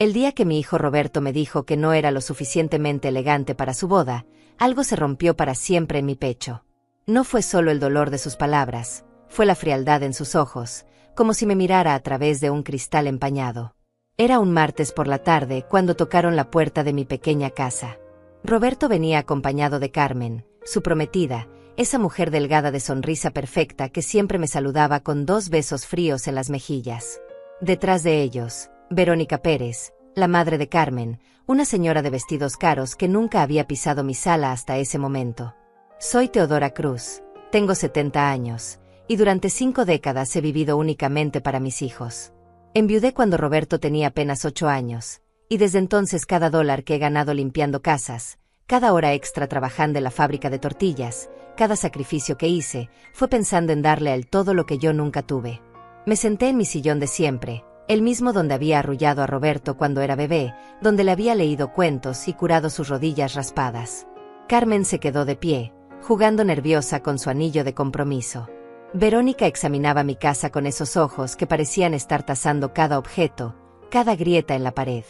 El día que mi hijo Roberto me dijo que no era lo suficientemente elegante para su boda, algo se rompió para siempre en mi pecho. No fue solo el dolor de sus palabras, fue la frialdad en sus ojos, como si me mirara a través de un cristal empañado. Era un martes por la tarde cuando tocaron la puerta de mi pequeña casa. Roberto venía acompañado de Carmen, su prometida, esa mujer delgada de sonrisa perfecta que siempre me saludaba con 2 besos fríos en las mejillas. Detrás de ellos, Verónica Pérez, la madre de Carmen, una señora de vestidos caros que nunca había pisado mi sala hasta ese momento. Soy Teodora Cruz, tengo 70 años, y durante 5 décadas he vivido únicamente para mis hijos. Enviudé cuando Roberto tenía apenas 8 años, y desde entonces cada dólar que he ganado limpiando casas, cada hora extra trabajando en la fábrica de tortillas, cada sacrificio que hice, fue pensando en darle a él todo lo que yo nunca tuve. Me senté en mi sillón de siempre, el mismo donde había arrullado a Roberto cuando era bebé, donde le había leído cuentos y curado sus rodillas raspadas. Carmen se quedó de pie, jugando nerviosa con su anillo de compromiso. Verónica examinaba mi casa con esos ojos que parecían estar tasando cada objeto, cada grieta en la pared.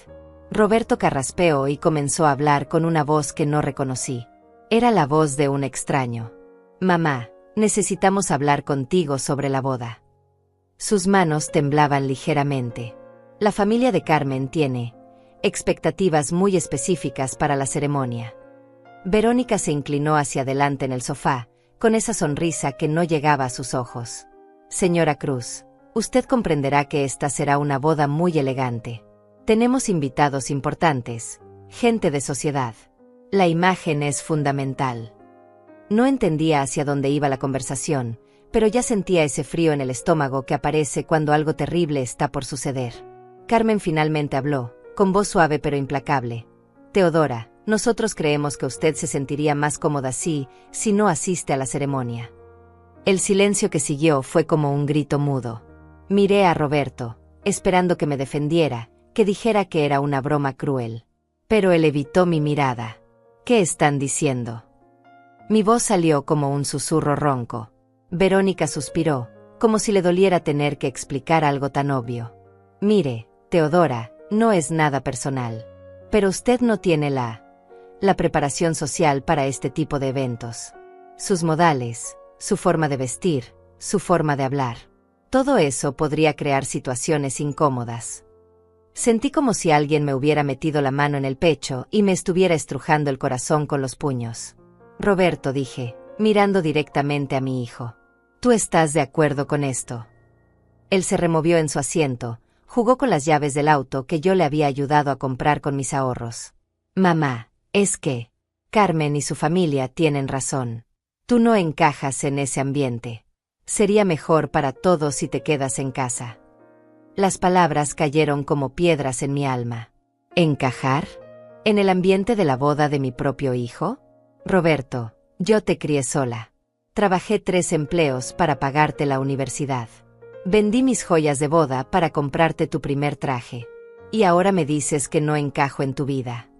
Roberto carraspeó y comenzó a hablar con una voz que no reconocí. Era la voz de un extraño. «Mamá, necesitamos hablar contigo sobre la boda». Sus manos temblaban ligeramente. La familia de Carmen tiene expectativas muy específicas para la ceremonia. Verónica se inclinó hacia adelante en el sofá, con esa sonrisa que no llegaba a sus ojos. «Señora Cruz, usted comprenderá que esta será una boda muy elegante. Tenemos invitados importantes, gente de sociedad. La imagen es fundamental». No entendía hacia dónde iba la conversación, pero ya sentía ese frío en el estómago que aparece cuando algo terrible está por suceder. Carmen finalmente habló, con voz suave pero implacable. «Teodora, nosotros creemos que usted se sentiría más cómoda si no asiste a la ceremonia». El silencio que siguió fue como un grito mudo. Miré a Roberto, esperando que me defendiera, que dijera que era una broma cruel. Pero él evitó mi mirada. «¿Qué están diciendo?». Mi voz salió como un susurro ronco. Verónica suspiró, como si le doliera tener que explicar algo tan obvio. «Mire, Teodora, no es nada personal. Pero usted no tiene la preparación social para este tipo de eventos. Sus modales, su forma de vestir, su forma de hablar. Todo eso podría crear situaciones incómodas». Sentí como si alguien me hubiera metido la mano en el pecho y me estuviera estrujando el corazón con los puños. «Roberto», dije, mirando directamente a mi hijo. «¿Tú estás de acuerdo con esto?». Él se removió en su asiento, jugó con las llaves del auto que yo le había ayudado a comprar con mis ahorros. «Mamá, es que Carmen y su familia tienen razón. Tú no encajas en ese ambiente. Sería mejor para todos si te quedas en casa». Las palabras cayeron como piedras en mi alma. ¿Encajar? ¿En el ambiente de la boda de mi propio hijo? Roberto, yo te crié sola. Trabajé 3 empleos para pagarte la universidad. Vendí mis joyas de boda para comprarte tu primer traje. Y ahora me dices que no encajo en tu vida.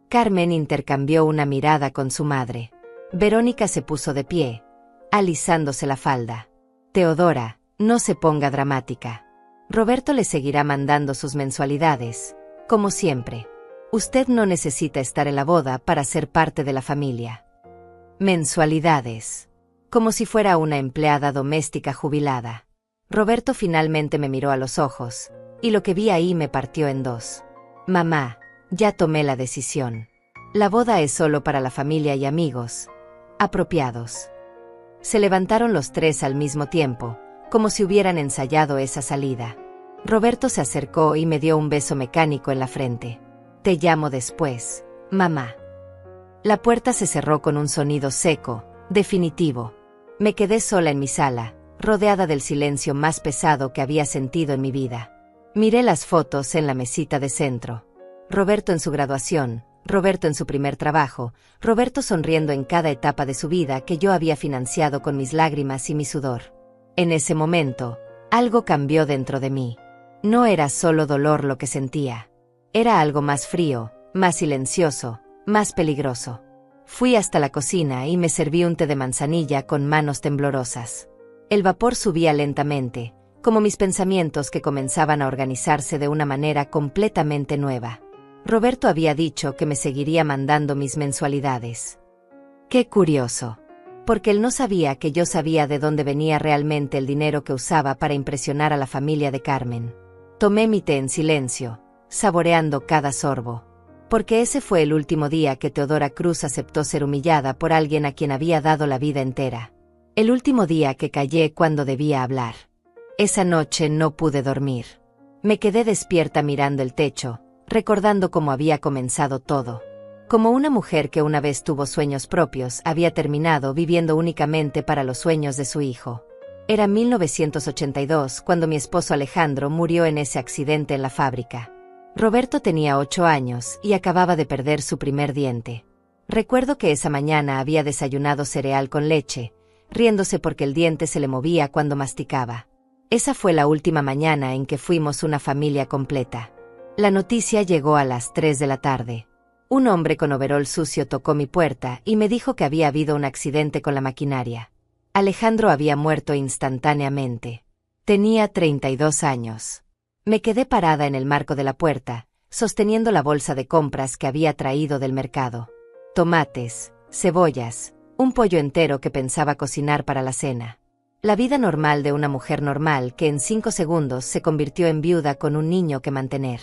Carmen intercambió una mirada con su madre. Verónica se puso de pie, alisándose la falda. «Teodora, no se ponga dramática. Roberto le seguirá mandando sus mensualidades, como siempre. Usted no necesita estar en la boda para ser parte de la familia». «Mensualidades». Como si fuera una empleada doméstica jubilada. Roberto finalmente me miró a los ojos, y lo que vi ahí me partió en 2. «Mamá, ya tomé la decisión. La boda es solo para la familia y amigos apropiados». Se levantaron los 3 al mismo tiempo, como si hubieran ensayado esa salida. Roberto se acercó y me dio un beso mecánico en la frente. «Te llamo después, mamá». La puerta se cerró con un sonido seco, definitivo. Me quedé sola en mi sala, rodeada del silencio más pesado que había sentido en mi vida. Miré las fotos en la mesita de centro. Roberto en su graduación, Roberto en su primer trabajo, Roberto sonriendo en cada etapa de su vida que yo había financiado con mis lágrimas y mi sudor. En ese momento, algo cambió dentro de mí. No era solo dolor lo que sentía. Era algo más frío, más silencioso, más peligroso. Fui hasta la cocina y me serví un té de manzanilla con manos temblorosas. El vapor subía lentamente, como mis pensamientos que comenzaban a organizarse de una manera completamente nueva. Roberto había dicho que me seguiría mandando mis mensualidades. Qué curioso. Porque él no sabía que yo sabía de dónde venía realmente el dinero que usaba para impresionar a la familia de Carmen. Tomé mi té en silencio, saboreando cada sorbo. Porque ese fue el último día que Teodora Cruz aceptó ser humillada por alguien a quien había dado la vida entera. El último día que callé cuando debía hablar. Esa noche no pude dormir. Me quedé despierta mirando el techo, recordando cómo había comenzado todo. Como una mujer que una vez tuvo sueños propios, había terminado viviendo únicamente para los sueños de su hijo. Era 1982 cuando mi esposo Alejandro murió en ese accidente en la fábrica. Roberto tenía 8 años y acababa de perder su primer diente. Recuerdo que esa mañana había desayunado cereal con leche, riéndose porque el diente se le movía cuando masticaba. Esa fue la última mañana en que fuimos una familia completa. La noticia llegó a las 3 de la tarde. Un hombre con overol sucio tocó mi puerta y me dijo que había habido un accidente con la maquinaria. Alejandro había muerto instantáneamente. Tenía 32 años. Me quedé parada en el marco de la puerta, sosteniendo la bolsa de compras que había traído del mercado. Tomates, cebollas, un pollo entero que pensaba cocinar para la cena. La vida normal de una mujer normal que en 5 segundos se convirtió en viuda con un niño que mantener.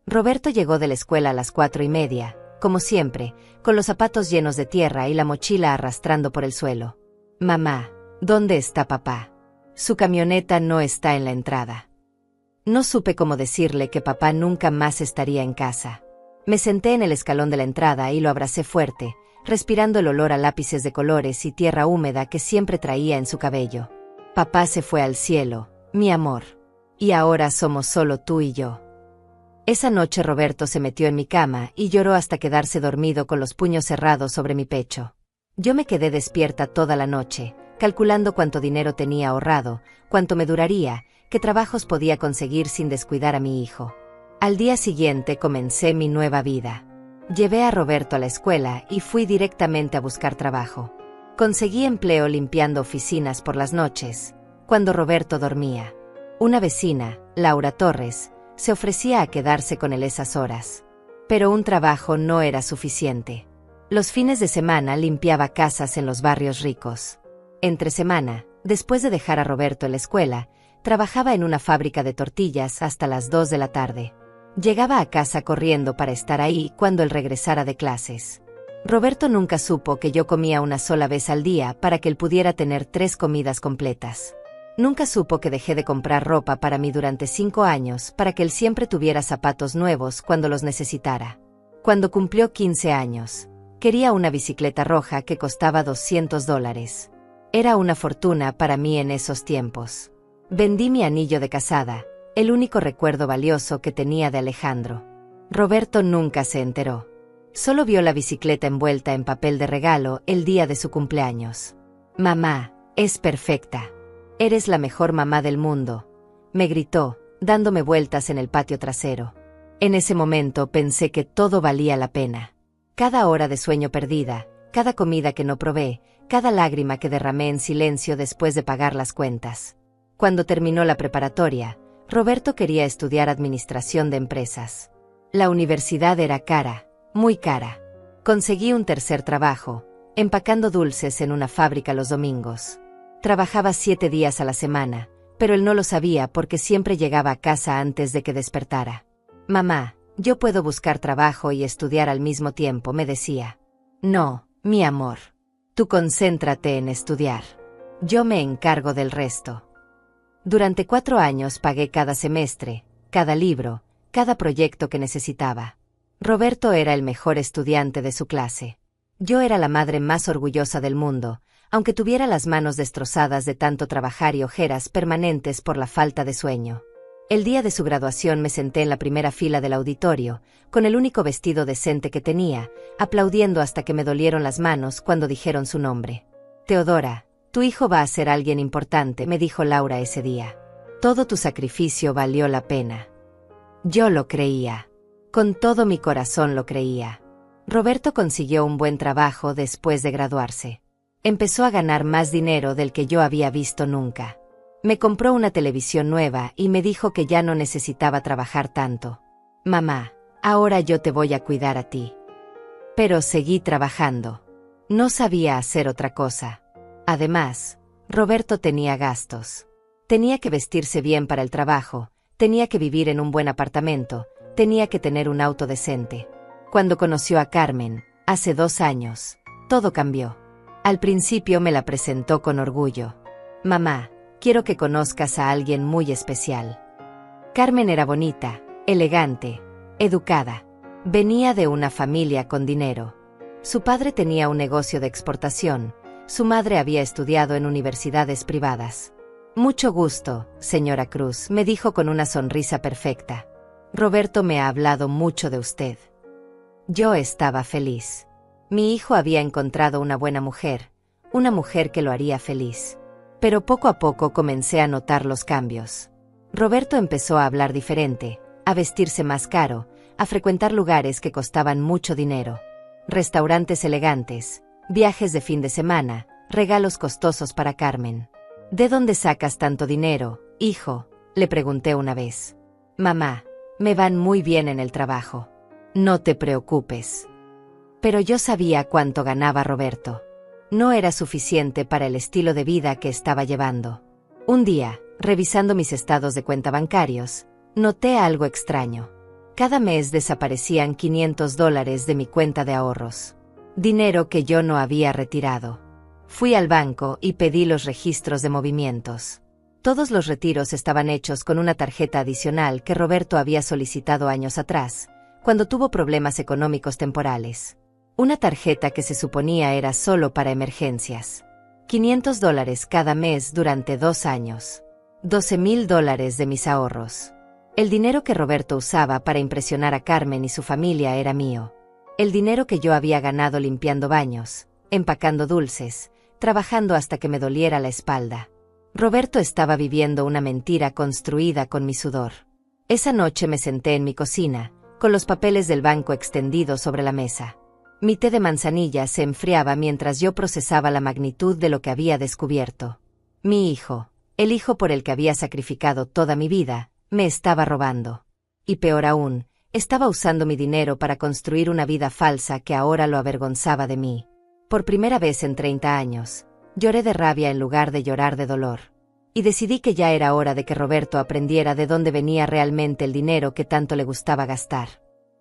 Roberto llegó de la escuela a las 4:30. Como siempre, con los zapatos llenos de tierra y la mochila arrastrando por el suelo. Mamá, ¿dónde está papá? Su camioneta no está en la entrada. No supe cómo decirle que papá nunca más estaría en casa. Me senté en el escalón de la entrada y lo abracé fuerte, respirando el olor a lápices de colores y tierra húmeda que siempre traía en su cabello. Papá se fue al cielo, mi amor. Y ahora somos solo tú y yo. Esa noche Roberto se metió en mi cama y lloró hasta quedarse dormido con los puños cerrados sobre mi pecho. Yo me quedé despierta toda la noche, calculando cuánto dinero tenía ahorrado, cuánto me duraría, qué trabajos podía conseguir sin descuidar a mi hijo. Al día siguiente comencé mi nueva vida. Llevé a Roberto a la escuela y fui directamente a buscar trabajo. Conseguí empleo limpiando oficinas por las noches, cuando Roberto dormía. Una vecina, Laura Torres, se ofrecía a quedarse con él esas horas. Pero un trabajo no era suficiente. Los fines de semana limpiaba casas en los barrios ricos. Entre semana, después de dejar a Roberto en la escuela, trabajaba en una fábrica de tortillas hasta las 2 de la tarde. Llegaba a casa corriendo para estar ahí cuando él regresara de clases. Roberto nunca supo que yo comía una sola vez al día para que él pudiera tener 3 comidas completas. Nunca supo que dejé de comprar ropa para mí durante 5 años para que él siempre tuviera zapatos nuevos cuando los necesitara. Cuando cumplió 15 años, quería una bicicleta roja que costaba $200. Era una fortuna para mí en esos tiempos. Vendí mi anillo de casada, el único recuerdo valioso que tenía de Alejandro. Roberto nunca se enteró. Solo vio la bicicleta envuelta en papel de regalo el día de su cumpleaños. Mamá, es perfecta. Eres la mejor mamá del mundo, me gritó, dándome vueltas en el patio trasero. En ese momento pensé que todo valía la pena. Cada hora de sueño perdida, cada comida que no probé, cada lágrima que derramé en silencio después de pagar las cuentas. Cuando terminó la preparatoria, Roberto quería estudiar administración de empresas. La universidad era cara, muy cara. Conseguí un tercer trabajo, empacando dulces en una fábrica los domingos. Trabajaba 7 días a la semana, pero él no lo sabía porque siempre llegaba a casa antes de que despertara. Mamá, yo puedo buscar trabajo y estudiar al mismo tiempo, me decía. No, mi amor. Tú concéntrate en estudiar. Yo me encargo del resto. Durante 4 años pagué cada semestre, cada libro, cada proyecto que necesitaba. Roberto era el mejor estudiante de su clase. Yo era la madre más orgullosa del mundo, aunque tuviera las manos destrozadas de tanto trabajar y ojeras permanentes por la falta de sueño. El día de su graduación me senté en la primera fila del auditorio, con el único vestido decente que tenía, aplaudiendo hasta que me dolieron las manos cuando dijeron su nombre. Teodora, tu hijo va a ser alguien importante, me dijo Laura ese día. Todo tu sacrificio valió la pena. Yo lo creía. Con todo mi corazón lo creía. Roberto consiguió un buen trabajo después de graduarse. Empezó a ganar más dinero del que yo había visto nunca. Me compró una televisión nueva y me dijo que ya no necesitaba trabajar tanto. Mamá, ahora yo te voy a cuidar a ti. Pero seguí trabajando. No sabía hacer otra cosa. Además, Roberto tenía gastos. Tenía que vestirse bien para el trabajo, tenía que vivir en un buen apartamento, tenía que tener un auto decente. Cuando conoció a Carmen, hace 2 años, todo cambió. Al principio me la presentó con orgullo. Mamá, quiero que conozcas a alguien muy especial. Carmen era bonita, elegante, educada. Venía de una familia con dinero. Su padre tenía un negocio de exportación, su madre había estudiado en universidades privadas. Mucho gusto, señora Cruz, me dijo con una sonrisa perfecta. Roberto me ha hablado mucho de usted. Yo estaba feliz. Mi hijo había encontrado una buena mujer, una mujer que lo haría feliz. Pero poco a poco comencé a notar los cambios. Roberto empezó a hablar diferente, a vestirse más caro, a frecuentar lugares que costaban mucho dinero. Restaurantes elegantes, viajes de fin de semana, regalos costosos para Carmen. ¿De dónde sacas tanto dinero, hijo?, le pregunté una vez. Mamá, me van muy bien en el trabajo. No te preocupes. Pero yo sabía cuánto ganaba Roberto. No era suficiente para el estilo de vida que estaba llevando. Un día, revisando mis estados de cuenta bancarios, noté algo extraño. Cada mes desaparecían $500 de mi cuenta de ahorros. Dinero que yo no había retirado. Fui al banco y pedí los registros de movimientos. Todos los retiros estaban hechos con una tarjeta adicional que Roberto había solicitado años atrás, cuando tuvo problemas económicos temporales. Una tarjeta que se suponía era solo para emergencias. $500 cada mes durante 2 años. $12,000 de mis ahorros. El dinero que Roberto usaba para impresionar a Carmen y su familia era mío. El dinero que yo había ganado limpiando baños, empacando dulces, trabajando hasta que me doliera la espalda. Roberto estaba viviendo una mentira construida con mi sudor. Esa noche me senté en mi cocina, con los papeles del banco extendidos sobre la mesa. Mi té de manzanilla se enfriaba mientras yo procesaba la magnitud de lo que había descubierto. Mi hijo, el hijo por el que había sacrificado toda mi vida, me estaba robando. Y peor aún, estaba usando mi dinero para construir una vida falsa que ahora lo avergonzaba de mí. Por primera vez en 30 años, lloré de rabia en lugar de llorar de dolor. Y decidí que ya era hora de que Roberto aprendiera de dónde venía realmente el dinero que tanto le gustaba gastar.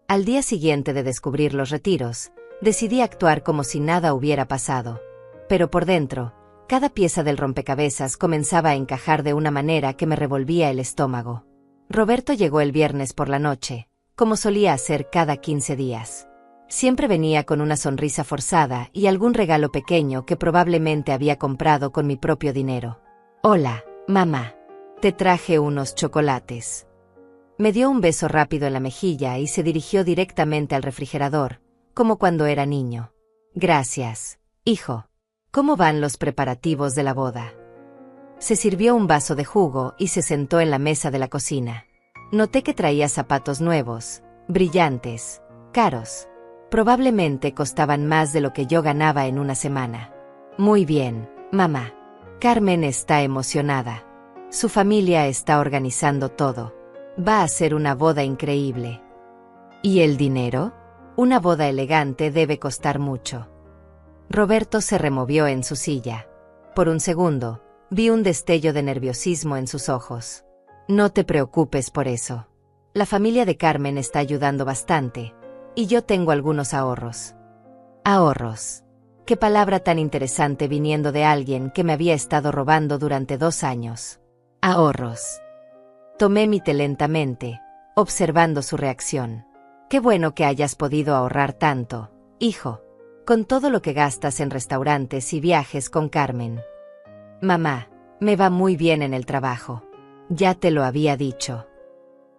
Al día siguiente de descubrir los retiros, decidí actuar como si nada hubiera pasado. Pero por dentro, cada pieza del rompecabezas comenzaba a encajar de una manera que me revolvía el estómago. Roberto llegó el viernes por la noche, como solía hacer cada 15 días. Siempre venía con una sonrisa forzada y algún regalo pequeño que probablemente había comprado con mi propio dinero. Hola, mamá. Te traje unos chocolates. Me dio un beso rápido en la mejilla y se dirigió directamente al refrigerador, como cuando era niño. Gracias, hijo. ¿Cómo van los preparativos de la boda? Se sirvió un vaso de jugo y se sentó en la mesa de la cocina. Noté que traía zapatos nuevos, brillantes, caros. Probablemente costaban más de lo que yo ganaba en una semana. Muy bien, mamá. Carmen está emocionada. Su familia está organizando todo. Va a ser una boda increíble. ¿Y el dinero? Una boda elegante debe costar mucho. Roberto se removió en su silla. Por un segundo, vi un destello de nerviosismo en sus ojos. No te preocupes por eso. La familia de Carmen está ayudando bastante, y yo tengo algunos ahorros. Ahorros. Qué palabra tan interesante viniendo de alguien que me había estado robando durante 2 años. Ahorros. Tomé mi té lentamente, observando su reacción. Qué bueno que hayas podido ahorrar tanto, hijo, con todo lo que gastas en restaurantes y viajes con Carmen. Mamá, me va muy bien en el trabajo. Ya te lo había dicho.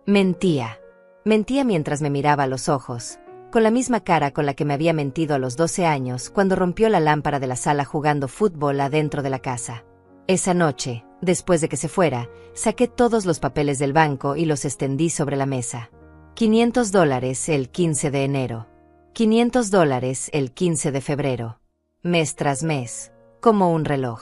Mentía. Mentía mientras me miraba a los ojos, con la misma cara con la que me había mentido a los 12 años cuando rompió la lámpara de la sala jugando fútbol adentro de la casa. Esa noche, después de que se fuera, saqué todos los papeles del banco y los extendí sobre la mesa. $500 el 15 de enero. $500 el 15 de febrero. Mes tras mes, como un reloj.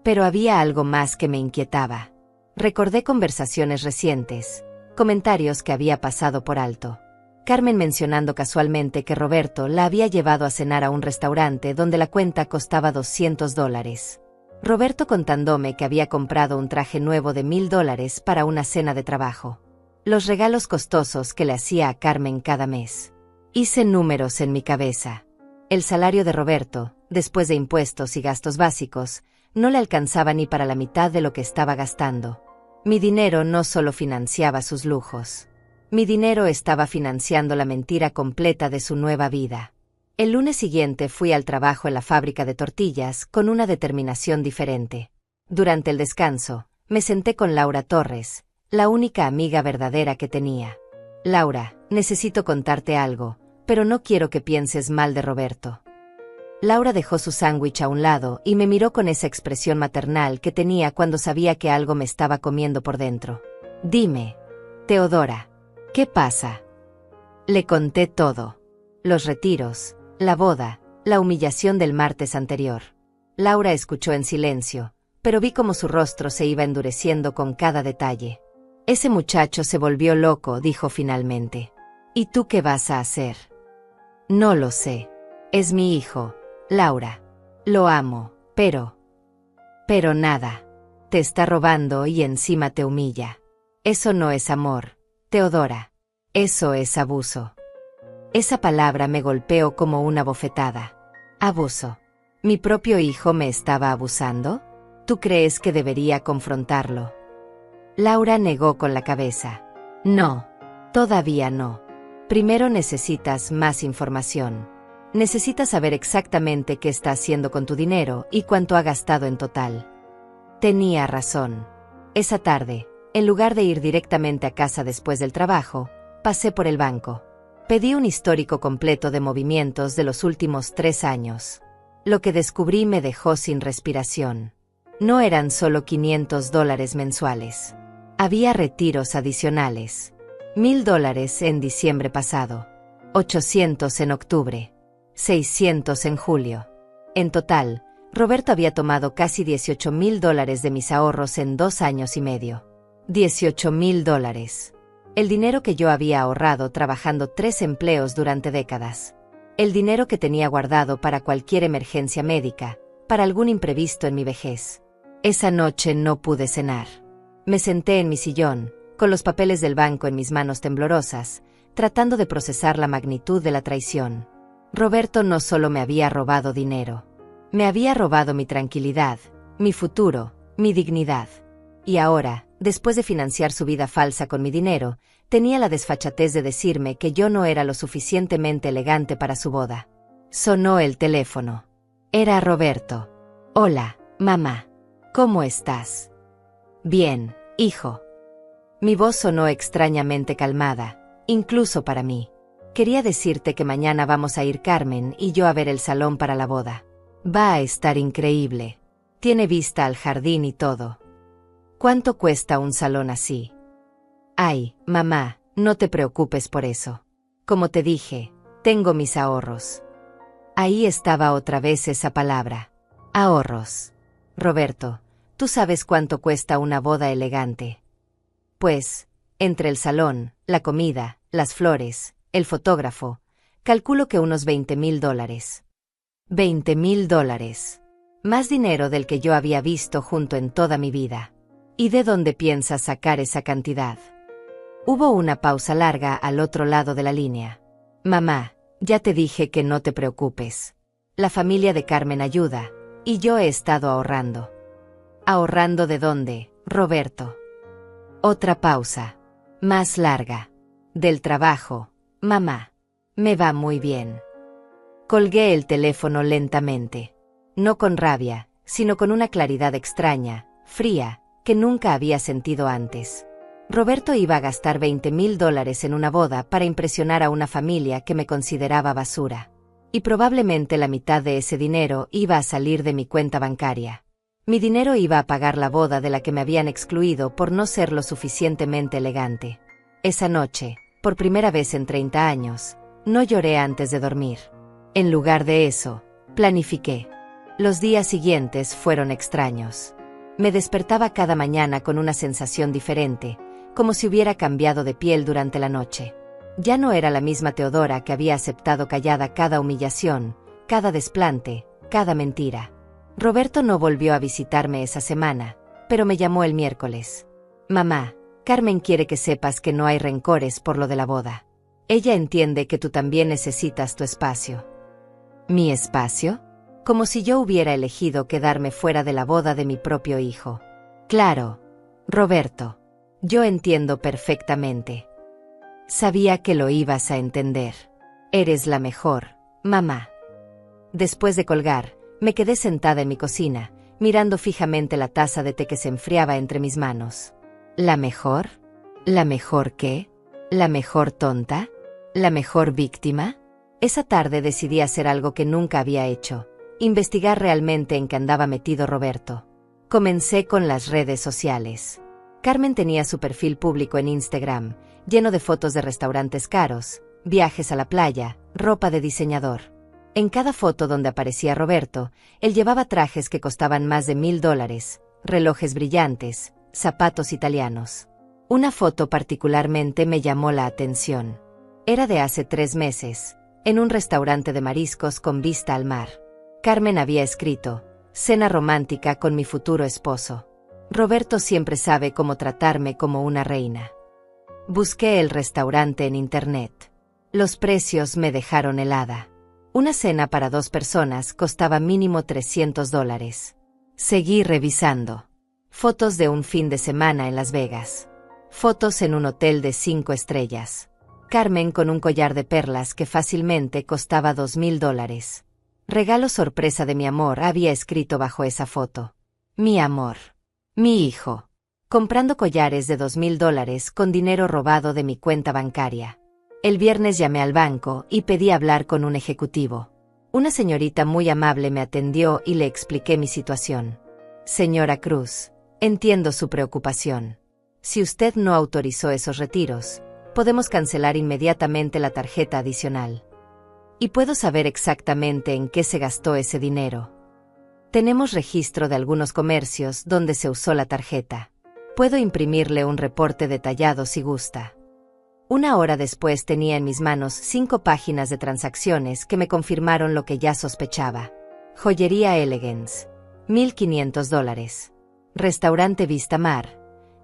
Pero había algo más que me inquietaba. Recordé conversaciones recientes, comentarios que había pasado por alto. Carmen mencionando casualmente que Roberto la había llevado a cenar a un restaurante donde la cuenta costaba $200. Roberto contándome que había comprado un traje nuevo de $1000 para una cena de trabajo. Los regalos costosos que le hacía a Carmen cada mes. Hice números en mi cabeza. El salario de Roberto, después de impuestos y gastos básicos, no le alcanzaba ni para la mitad de lo que estaba gastando. Mi dinero no solo financiaba sus lujos. Mi dinero estaba financiando la mentira completa de su nueva vida. El lunes siguiente fui al trabajo en la fábrica de tortillas con una determinación diferente. Durante el descanso, me senté con Laura Torres, la única amiga verdadera que tenía. Laura, necesito contarte algo, pero no quiero que pienses mal de Roberto. Laura dejó su sándwich a un lado y me miró con esa expresión maternal que tenía cuando sabía que algo me estaba comiendo por dentro. Dime, Teodora, ¿qué pasa? Le conté todo. Los retiros, la boda, la humillación del martes anterior. Laura escuchó en silencio, pero vi cómo su rostro se iba endureciendo con cada detalle. Ese muchacho se volvió loco, dijo finalmente. ¿Y tú qué vas a hacer? No lo sé. Es mi hijo, Laura. Lo amo, pero nada. Te está robando y encima te humilla. Eso no es amor, Teodora. Eso es abuso. Esa palabra me golpeó como una bofetada. Abuso. ¿Mi propio hijo me estaba abusando? ¿Tú crees que debería confrontarlo? Laura negó con la cabeza. No, todavía no. Primero necesitas más información. Necesitas saber exactamente qué está haciendo con tu dinero y cuánto ha gastado en total. Tenía razón. Esa tarde, en lugar de ir directamente a casa después del trabajo, pasé por el banco. Pedí un histórico completo de movimientos de los últimos 3 años. Lo que descubrí me dejó sin respiración. No eran solo $500 mensuales. Había retiros adicionales. $1000 en diciembre pasado. 800 en octubre. 600 en julio. En total, Roberto había tomado casi $18,000 de mis ahorros en 2 años y medio. $18,000. El dinero que yo había ahorrado trabajando 3 empleos durante décadas. El dinero que tenía guardado para cualquier emergencia médica, para algún imprevisto en mi vejez. Esa noche no pude cenar. Me senté en mi sillón, con los papeles del banco en mis manos temblorosas, tratando de procesar la magnitud de la traición. Roberto no solo me había robado dinero. Me había robado mi tranquilidad, mi futuro, mi dignidad. Y ahora, después de financiar su vida falsa con mi dinero, tenía la desfachatez de decirme que yo no era lo suficientemente elegante para su boda. Sonó el teléfono. Era Roberto. Hola, mamá. ¿Cómo estás? Bien, hijo. Mi voz sonó extrañamente calmada, incluso para mí. Quería decirte que mañana vamos a ir Carmen y yo a ver el salón para la boda. Va a estar increíble. Tiene vista al jardín y todo. ¿Cuánto cuesta un salón así? Ay, mamá, no te preocupes por eso. Como te dije, tengo mis ahorros. Ahí estaba otra vez esa palabra. Ahorros. Roberto, ¿tú sabes cuánto cuesta una boda elegante? Pues, entre el salón, la comida, las flores, el fotógrafo, calculo que unos $20,000. $20,000. Más dinero del que yo había visto junto en toda mi vida. ¿Y de dónde piensas sacar esa cantidad? Hubo una pausa larga al otro lado de la línea. Mamá, ya te dije que no te preocupes. La familia de Carmen ayuda, y yo he estado ahorrando. ¿Ahorrando de dónde, Roberto? Otra pausa. Más larga. Del trabajo, mamá. Me va muy bien. Colgué el teléfono lentamente. No con rabia, sino con una claridad extraña, fría, que nunca había sentido antes. Roberto iba a gastar $20,000 en una boda para impresionar a una familia que me consideraba basura. Y probablemente la mitad de ese dinero iba a salir de mi cuenta bancaria. Mi dinero iba a pagar la boda de la que me habían excluido por no ser lo suficientemente elegante. Esa noche, por primera vez en 30 años, no lloré antes de dormir. En lugar de eso, planifiqué. Los días siguientes fueron extraños. Me despertaba cada mañana con una sensación diferente, como si hubiera cambiado de piel durante la noche. Ya no era la misma Teodora que había aceptado callada cada humillación, cada desplante, cada mentira. Roberto no volvió a visitarme esa semana, pero me llamó el miércoles. Mamá, Carmen quiere que sepas que no hay rencores por lo de la boda. Ella entiende que tú también necesitas tu espacio. ¿Mi espacio? Como si yo hubiera elegido quedarme fuera de la boda de mi propio hijo. Claro, Roberto. Yo entiendo perfectamente. Sabía que lo ibas a entender. Eres la mejor, mamá. Después de colgar, me quedé sentada en mi cocina, mirando fijamente la taza de té que se enfriaba entre mis manos. ¿La mejor? ¿La mejor qué? ¿La mejor tonta? ¿La mejor víctima? Esa tarde decidí hacer algo que nunca había hecho: investigar realmente en qué andaba metido Roberto. Comencé con las redes sociales. Carmen tenía su perfil público en Instagram, lleno de fotos de restaurantes caros, viajes a la playa, ropa de diseñador. En cada foto donde aparecía Roberto, él llevaba trajes que costaban más de $1000, relojes brillantes, zapatos italianos. Una foto particularmente me llamó la atención. Era de hace 3 meses, en un restaurante de mariscos con vista al mar. Carmen había escrito: cena romántica con mi futuro esposo. Roberto siempre sabe cómo tratarme como una reina. Busqué el restaurante en internet. Los precios me dejaron helada. Una cena para 2 personas costaba mínimo $300. Seguí revisando. Fotos de un fin de semana en Las Vegas. Fotos en un hotel de 5 estrellas. Carmen con un collar de perlas que fácilmente costaba $2000. Regalo sorpresa de mi amor, había escrito bajo esa foto. Mi amor. Mi hijo. Comprando collares de $2000 con dinero robado de mi cuenta bancaria. El viernes llamé al banco y pedí hablar con un ejecutivo. Una señorita muy amable me atendió y le expliqué mi situación. Señora Cruz, entiendo su preocupación. Si usted no autorizó esos retiros, podemos cancelar inmediatamente la tarjeta adicional. Y puedo saber exactamente en qué se gastó ese dinero. Tenemos registro de algunos comercios donde se usó la tarjeta. Puedo imprimirle un reporte detallado si gusta. 1 hora después tenía en mis manos 5 páginas de transacciones que me confirmaron lo que ya sospechaba. Joyería Elegance, $1500. Restaurante Vista Mar,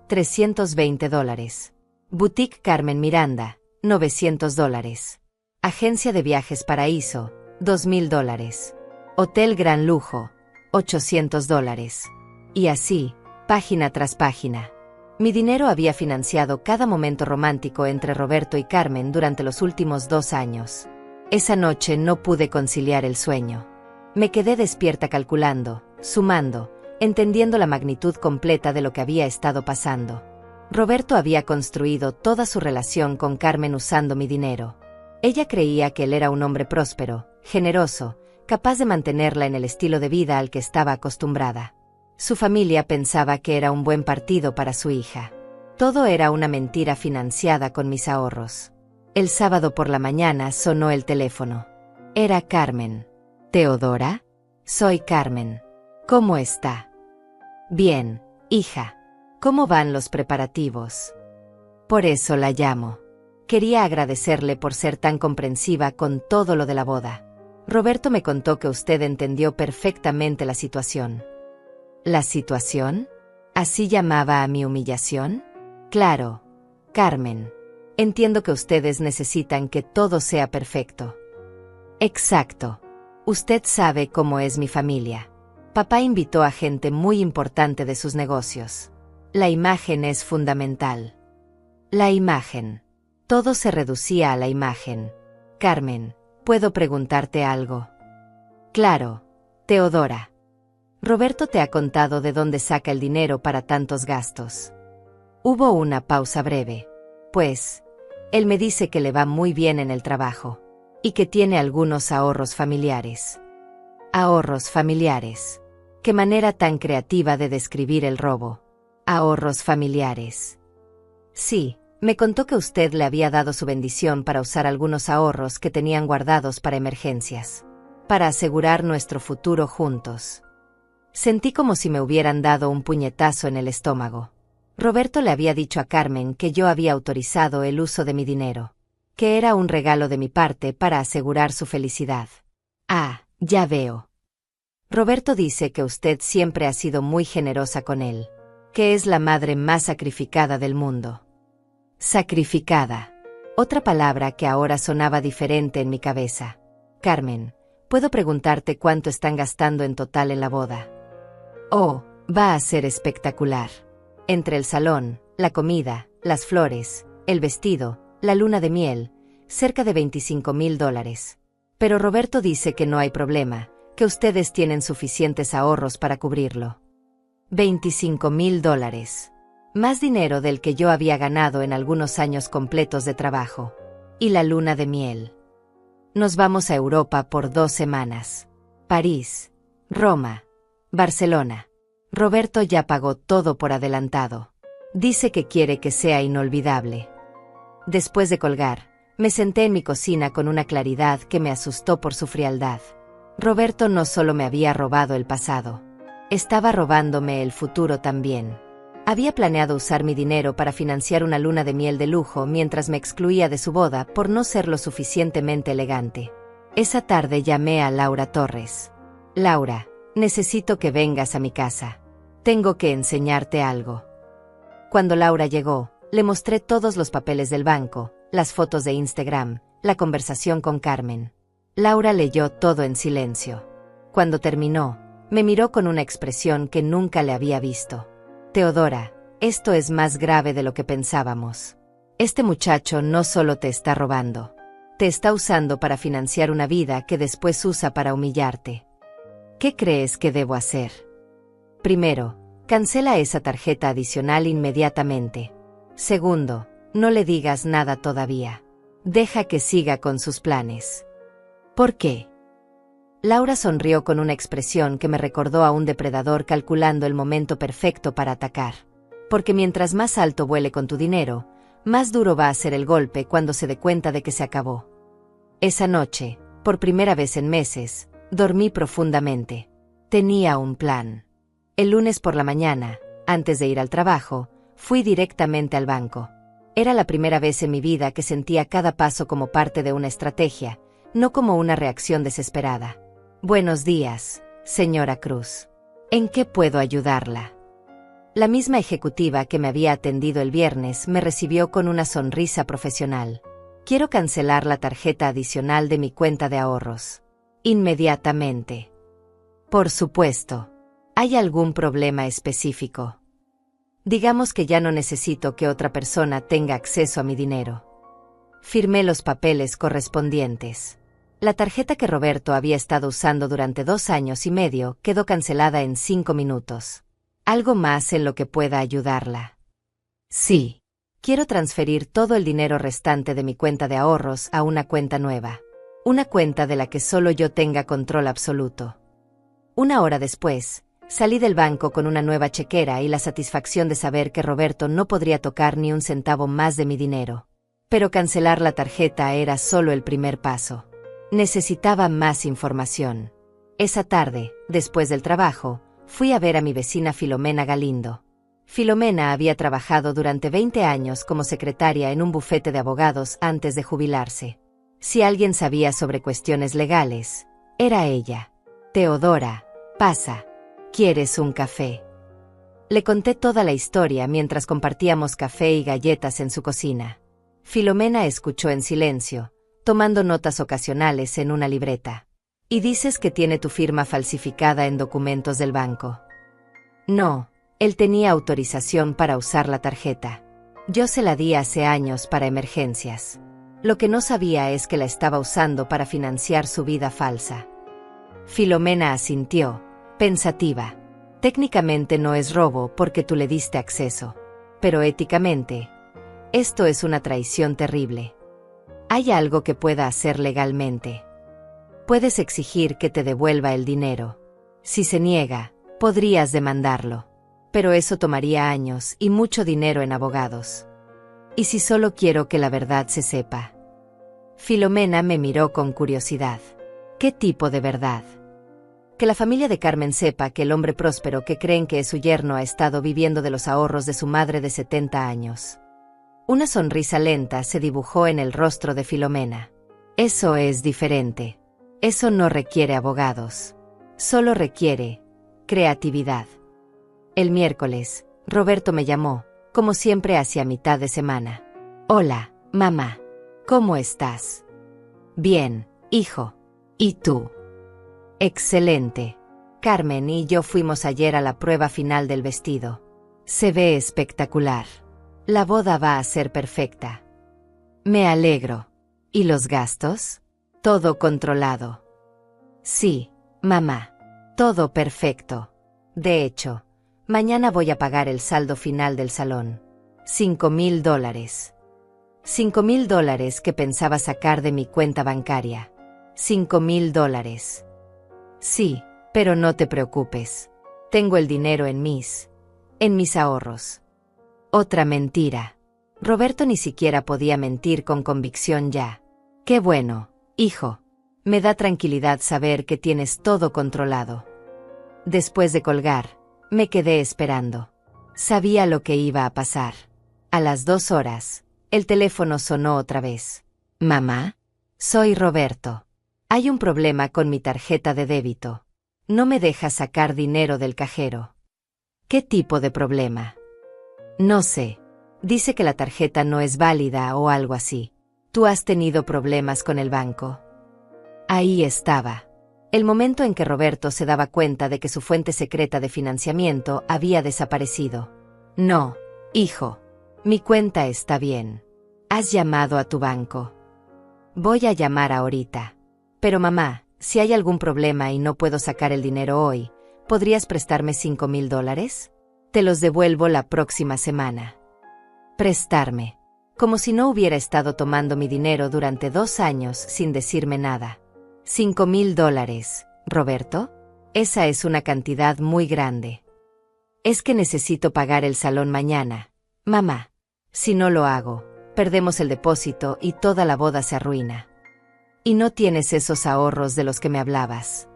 $320. Boutique Carmen Miranda, $900. Agencia de Viajes Paraíso, $2000. Hotel Gran Lujo, $800. Y así, página tras página. Mi dinero había financiado cada momento romántico entre Roberto y Carmen durante los últimos 2 años. Esa noche no pude conciliar el sueño. Me quedé despierta calculando, sumando, entendiendo la magnitud completa de lo que había estado pasando. Roberto había construido toda su relación con Carmen usando mi dinero. Ella creía que él era un hombre próspero, generoso, capaz de mantenerla en el estilo de vida al que estaba acostumbrada. Su familia pensaba que era un buen partido para su hija. Todo era una mentira financiada con mis ahorros. El sábado por la mañana sonó el teléfono. Era Carmen. ¿Teodora? Soy Carmen. ¿Cómo está? Bien, hija. ¿Cómo van los preparativos? Por eso la llamo. Quería agradecerle por ser tan comprensiva con todo lo de la boda. Roberto me contó que usted entendió perfectamente la situación. ¿La situación? ¿Así llamaba a mi humillación? Claro, Carmen. Entiendo que ustedes necesitan que todo sea perfecto. Exacto. Usted sabe cómo es mi familia. Papá invitó a gente muy importante de sus negocios. La imagen es fundamental. La imagen. Todo se reducía a la imagen. Carmen, ¿puedo preguntarte algo? Claro, Teodora. Roberto te ha contado de dónde saca el dinero para tantos gastos. Hubo una pausa breve. Pues, él me dice que le va muy bien en el trabajo. Y que tiene algunos ahorros familiares. Ahorros familiares. Qué manera tan creativa de describir el robo. Ahorros familiares. Sí, me contó que usted le había dado su bendición para usar algunos ahorros que tenían guardados para emergencias. Para asegurar nuestro futuro juntos. Sentí como si me hubieran dado un puñetazo en el estómago. Roberto le había dicho a Carmen que yo había autorizado el uso de mi dinero, que era un regalo de mi parte para asegurar su felicidad. Ah, ya veo. Roberto dice que usted siempre ha sido muy generosa con él, que es la madre más sacrificada del mundo. Sacrificada. Otra palabra que ahora sonaba diferente en mi cabeza. Carmen, ¿puedo preguntarte cuánto están gastando en total en la boda? Oh, va a ser espectacular. Entre el salón, la comida, las flores, el vestido, la luna de miel, cerca de $25,000. Pero Roberto dice que no hay problema, que ustedes tienen suficientes ahorros para cubrirlo. $25,000. Más dinero del que yo había ganado en algunos años completos de trabajo. Y la luna de miel. Nos vamos a Europa por 2 semanas. París, Roma, Barcelona. Roberto ya pagó todo por adelantado. Dice que quiere que sea inolvidable. Después de colgar, me senté en mi cocina con una claridad que me asustó por su frialdad. Roberto no solo me había robado el pasado, estaba robándome el futuro también. Había planeado usar mi dinero para financiar una luna de miel de lujo mientras me excluía de su boda por no ser lo suficientemente elegante. Esa tarde llamé a Laura Torres. Laura, necesito que vengas a mi casa. Tengo que enseñarte algo. Cuando Laura llegó, le mostré todos los papeles del banco, las fotos de Instagram, la conversación con Carmen. Laura leyó todo en silencio. Cuando terminó, me miró con una expresión que nunca le había visto. Teodora, esto es más grave de lo que pensábamos. Este muchacho no solo te está robando, te está usando para financiar una vida que después usa para humillarte. ¿Qué crees que debo hacer? Primero, cancela esa tarjeta adicional inmediatamente. Segundo, no le digas nada todavía. Deja que siga con sus planes. ¿Por qué? Laura sonrió con una expresión que me recordó a un depredador calculando el momento perfecto para atacar. Porque mientras más alto vuele con tu dinero, más duro va a ser el golpe cuando se dé cuenta de que se acabó. Esa noche, por primera vez en meses, dormí profundamente. Tenía un plan. El lunes por la mañana, antes de ir al trabajo, fui directamente al banco. Era la primera vez en mi vida que sentía cada paso como parte de una estrategia, no como una reacción desesperada. Buenos días, señora Cruz. ¿En qué puedo ayudarla? La misma ejecutiva que me había atendido el viernes me recibió con una sonrisa profesional. Quiero cancelar la tarjeta adicional de mi cuenta de ahorros. Inmediatamente. Por supuesto. ¿Hay algún problema específico? Digamos que ya no necesito que otra persona tenga acceso a mi dinero. Firmé los papeles correspondientes. La tarjeta que Roberto había estado usando durante 2 años y medio quedó cancelada en 5 minutos. ¿Algo más en lo que pueda ayudarla? Sí. Quiero transferir todo el dinero restante de mi cuenta de ahorros a una cuenta nueva. Una cuenta de la que solo yo tenga control absoluto. 1 hora después, salí del banco con una nueva chequera y la satisfacción de saber que Roberto no podría tocar ni un centavo más de mi dinero. Pero cancelar la tarjeta era solo el primer paso. Necesitaba más información. Esa tarde, después del trabajo, fui a ver a mi vecina Filomena Galindo. Filomena había trabajado durante 20 años como secretaria en un bufete de abogados antes de jubilarse. Si alguien sabía sobre cuestiones legales, era ella. Teodora, pasa. ¿Quieres un café? Le conté toda la historia mientras compartíamos café y galletas en su cocina. Filomena escuchó en silencio, tomando notas ocasionales en una libreta. ¿Y dices que tiene tu firma falsificada en documentos del banco? No, él tenía autorización para usar la tarjeta. Yo se la di hace años para emergencias. Lo que no sabía es que la estaba usando para financiar su vida falsa. Filomena asintió, pensativa. Técnicamente no es robo porque tú le diste acceso. Pero éticamente, esto es una traición terrible. ¿Hay algo que pueda hacer legalmente? Puedes exigir que te devuelva el dinero. Si se niega, podrías demandarlo. Pero eso tomaría años y mucho dinero en abogados. ¿Y si solo quiero que la verdad se sepa? Filomena me miró con curiosidad. ¿Qué tipo de verdad? Que la familia de Carmen sepa que el hombre próspero que creen que es su yerno ha estado viviendo de los ahorros de su madre de 70 años. Una sonrisa lenta se dibujó en el rostro de Filomena. Eso es diferente. Eso no requiere abogados. Solo requiere creatividad. El miércoles, Roberto me llamó, como siempre hacia mitad de semana. Hola, mamá. ¿Cómo estás? Bien, hijo. ¿Y tú? Excelente. Carmen y yo fuimos ayer a la prueba final del vestido. Se ve espectacular. La boda va a ser perfecta. Me alegro. ¿Y los gastos? Todo controlado. Sí, mamá. Todo perfecto. De hecho, mañana voy a pagar el saldo final del salón. $5,000. $5,000 que pensaba sacar de mi cuenta bancaria. $5,000. Sí, pero no te preocupes. Tengo el dinero en mis ahorros. Otra mentira. Roberto ni siquiera podía mentir con convicción ya. Qué bueno, hijo. Me da tranquilidad saber que tienes todo controlado. Después de colgar, me quedé esperando. Sabía lo que iba a pasar. A las 2 horas, el teléfono sonó otra vez. Mamá, soy Roberto. Hay un problema con mi tarjeta de débito. No me deja sacar dinero del cajero. ¿Qué tipo de problema? No sé. Dice que la tarjeta no es válida o algo así. ¿Tú has tenido problemas con el banco? Ahí estaba. El momento en que Roberto se daba cuenta de que su fuente secreta de financiamiento había desaparecido. No, hijo. Mi cuenta está bien. ¿Has llamado a tu banco? Voy a llamar ahorita. Pero mamá, si hay algún problema y no puedo sacar el dinero hoy, ¿podrías prestarme $5,000? Te los devuelvo la próxima semana. Prestarme. Como si no hubiera estado tomando mi dinero durante 2 años sin decirme nada. $5,000, Roberto. Esa es una cantidad muy grande. Es que necesito pagar el salón mañana, mamá. Si no lo hago, perdemos el depósito y toda la boda se arruina. Y no tienes esos ahorros de los que me hablabas.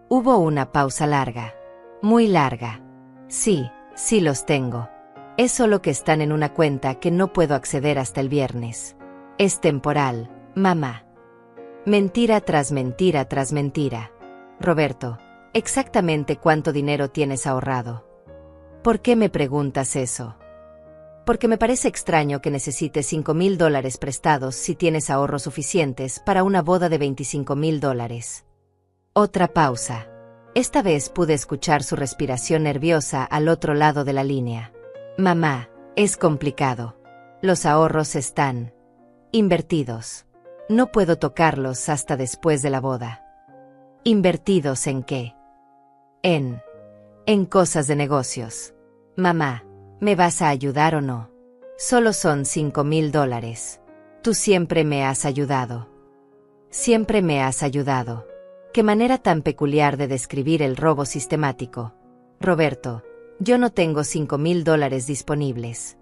Hubo una pausa larga. Muy larga. Sí, sí los tengo. Es solo que están en una cuenta que no puedo acceder hasta el viernes. Es temporal, mamá. Mentira tras mentira tras mentira. Roberto, ¿exactamente cuánto dinero tienes ahorrado? ¿Por qué me preguntas eso? Porque me parece extraño que necesites $5,000 prestados si tienes ahorros suficientes para una boda de $25,000. Otra pausa. Esta vez pude escuchar su respiración nerviosa al otro lado de la línea. Mamá, es complicado. Los ahorros están invertidos. No puedo tocarlos hasta después de la boda. ¿Invertidos en qué? En cosas de negocios. Mamá, ¿me vas a ayudar o no? Solo son $5,000. Tú siempre me has ayudado. Siempre me has ayudado. Qué manera tan peculiar de describir el robo sistemático. Roberto, yo no tengo $5,000 disponibles.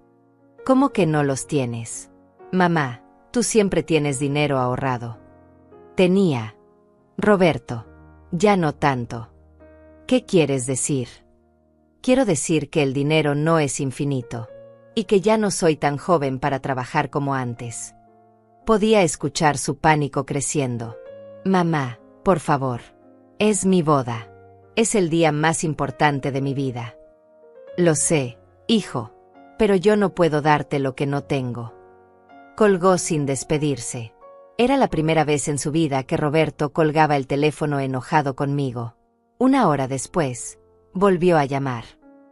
¿Cómo que no los tienes? Mamá, tú siempre tienes dinero ahorrado. Tenía. Roberto, ya no tanto. ¿Qué quieres decir? Quiero decir que el dinero no es infinito, y que ya no soy tan joven para trabajar como antes. Podía escuchar su pánico creciendo. Mamá, por favor. Es mi boda. Es el día más importante de mi vida. Lo sé, hijo, pero yo no puedo darte lo que no tengo. Colgó sin despedirse. Era la primera vez en su vida que Roberto colgaba el teléfono enojado conmigo. 1 hora después, volvió a llamar.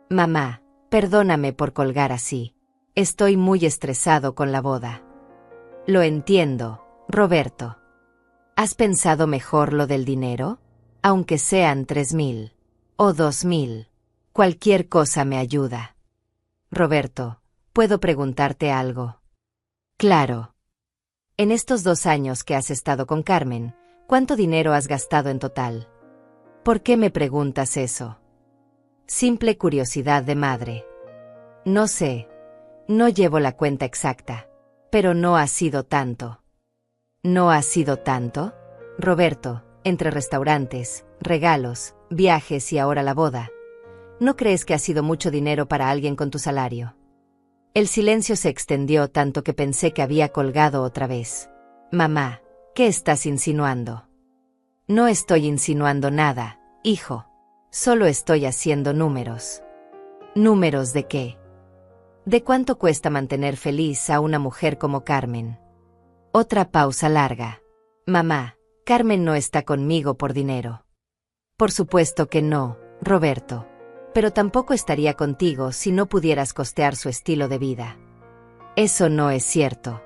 Mamá, perdóname por colgar así. Estoy muy estresado con la boda. Lo entiendo, Roberto. ¿Has pensado mejor lo del dinero? Aunque sean 3,000 o 2,000. Cualquier cosa me ayuda. Roberto, ¿puedo preguntarte algo? Claro. En estos 2 años que has estado con Carmen, ¿cuánto dinero has gastado en total? ¿Por qué me preguntas eso? Simple curiosidad de madre. No sé. No llevo la cuenta exacta. Pero no ha sido tanto. ¿No ha sido tanto? Roberto, entre restaurantes, regalos, viajes y ahora la boda. ¿No crees que ha sido mucho dinero para alguien con tu salario? El silencio se extendió tanto que pensé que había colgado otra vez. Mamá, ¿qué estás insinuando? No estoy insinuando nada, hijo. Solo estoy haciendo números. ¿Números de qué? ¿De cuánto cuesta mantener feliz a una mujer como Carmen? Otra pausa larga. Mamá, Carmen no está conmigo por dinero. Por supuesto que no, Roberto. Pero tampoco estaría contigo si no pudieras costear su estilo de vida. Eso no es cierto.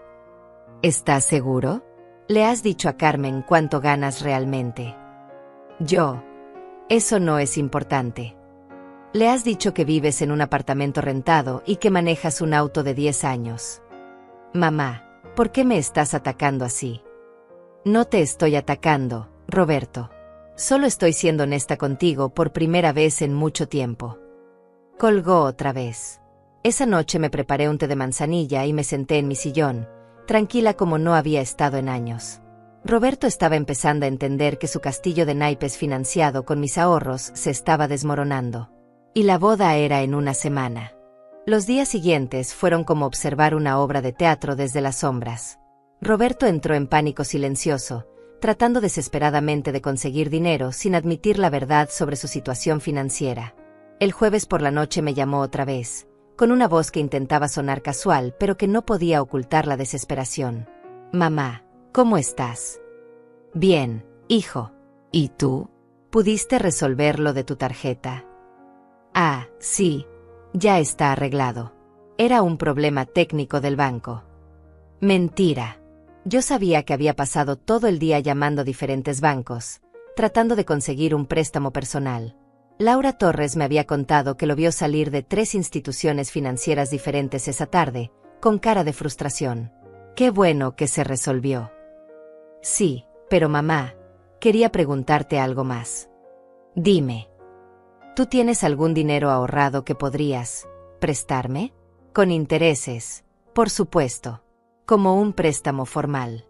¿Estás seguro? ¿Le has dicho a Carmen cuánto ganas realmente? Eso no es importante. Le has dicho que vives en un apartamento rentado y que manejas un auto de 10 años. Mamá, ¿por qué me estás atacando así? No te estoy atacando, Roberto. Solo estoy siendo honesta contigo por primera vez en mucho tiempo. Colgó otra vez. Esa noche me preparé un té de manzanilla y me senté en mi sillón, tranquila como no había estado en años. Roberto estaba empezando a entender que su castillo de naipes financiado con mis ahorros se estaba desmoronando. Y la boda era en una semana. Los días siguientes fueron como observar una obra de teatro desde las sombras. Roberto entró en pánico silencioso, tratando desesperadamente de conseguir dinero sin admitir la verdad sobre su situación financiera. El jueves por la noche me llamó otra vez, con una voz que intentaba sonar casual pero que no podía ocultar la desesperación. Mamá, ¿cómo estás? Bien, hijo. ¿Y tú? ¿Pudiste resolver lo de tu tarjeta? Ah, sí, ya está arreglado. Era un problema técnico del banco. Mentira. Yo sabía que había pasado todo el día llamando a diferentes bancos, tratando de conseguir un préstamo personal. Laura Torres me había contado que lo vio salir de 3 instituciones financieras diferentes esa tarde, con cara de frustración. Qué bueno que se resolvió. Sí, pero mamá, quería preguntarte algo más. Dime. ¿Tú tienes algún dinero ahorrado que podrías prestarme? Con intereses, por supuesto. Como un préstamo formal.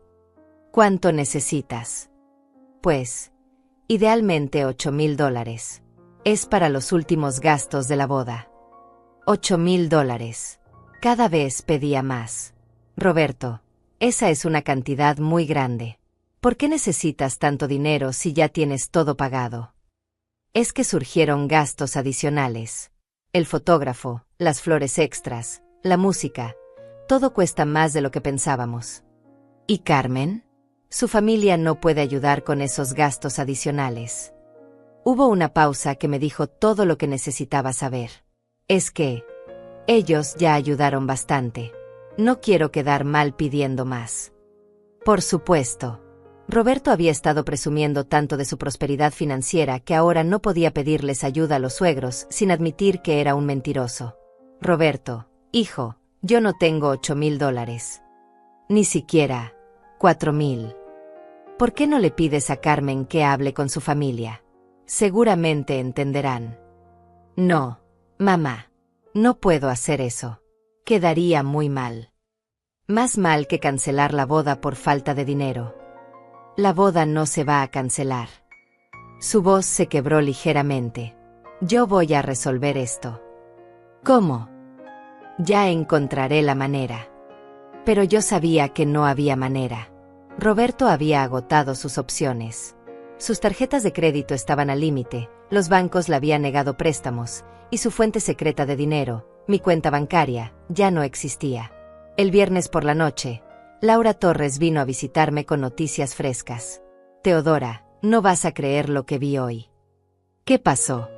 ¿Cuánto necesitas? Pues, idealmente $8,000. Es para los últimos gastos de la boda. $8,000. Cada vez pedía más. Roberto, esa es una cantidad muy grande. ¿Por qué necesitas tanto dinero si ya tienes todo pagado? Es que surgieron gastos adicionales. El fotógrafo, las flores extras, la música. Todo cuesta más de lo que pensábamos. ¿Y Carmen? Su familia no puede ayudar con esos gastos adicionales. Hubo una pausa que me dijo todo lo que necesitaba saber. Es que ellos ya ayudaron bastante. No quiero quedar mal pidiendo más. Por supuesto. Roberto había estado presumiendo tanto de su prosperidad financiera que ahora no podía pedirles ayuda a los suegros sin admitir que era un mentiroso. Roberto, hijo, yo no tengo $8,000. Ni siquiera $4,000. ¿Por qué no le pides a Carmen que hable con su familia? Seguramente entenderán. No, mamá. No puedo hacer eso. Quedaría muy mal. Más mal que cancelar la boda por falta de dinero. La boda no se va a cancelar. Su voz se quebró ligeramente. Yo voy a resolver esto. ¿Cómo? Ya encontraré la manera. Pero yo sabía que no había manera. Roberto había agotado sus opciones. Sus tarjetas de crédito estaban al límite, los bancos le habían negado préstamos, y su fuente secreta de dinero, mi cuenta bancaria, ya no existía. El viernes por la noche, Laura Torres vino a visitarme con noticias frescas. Teodora, no vas a creer lo que vi hoy. ¿Qué pasó?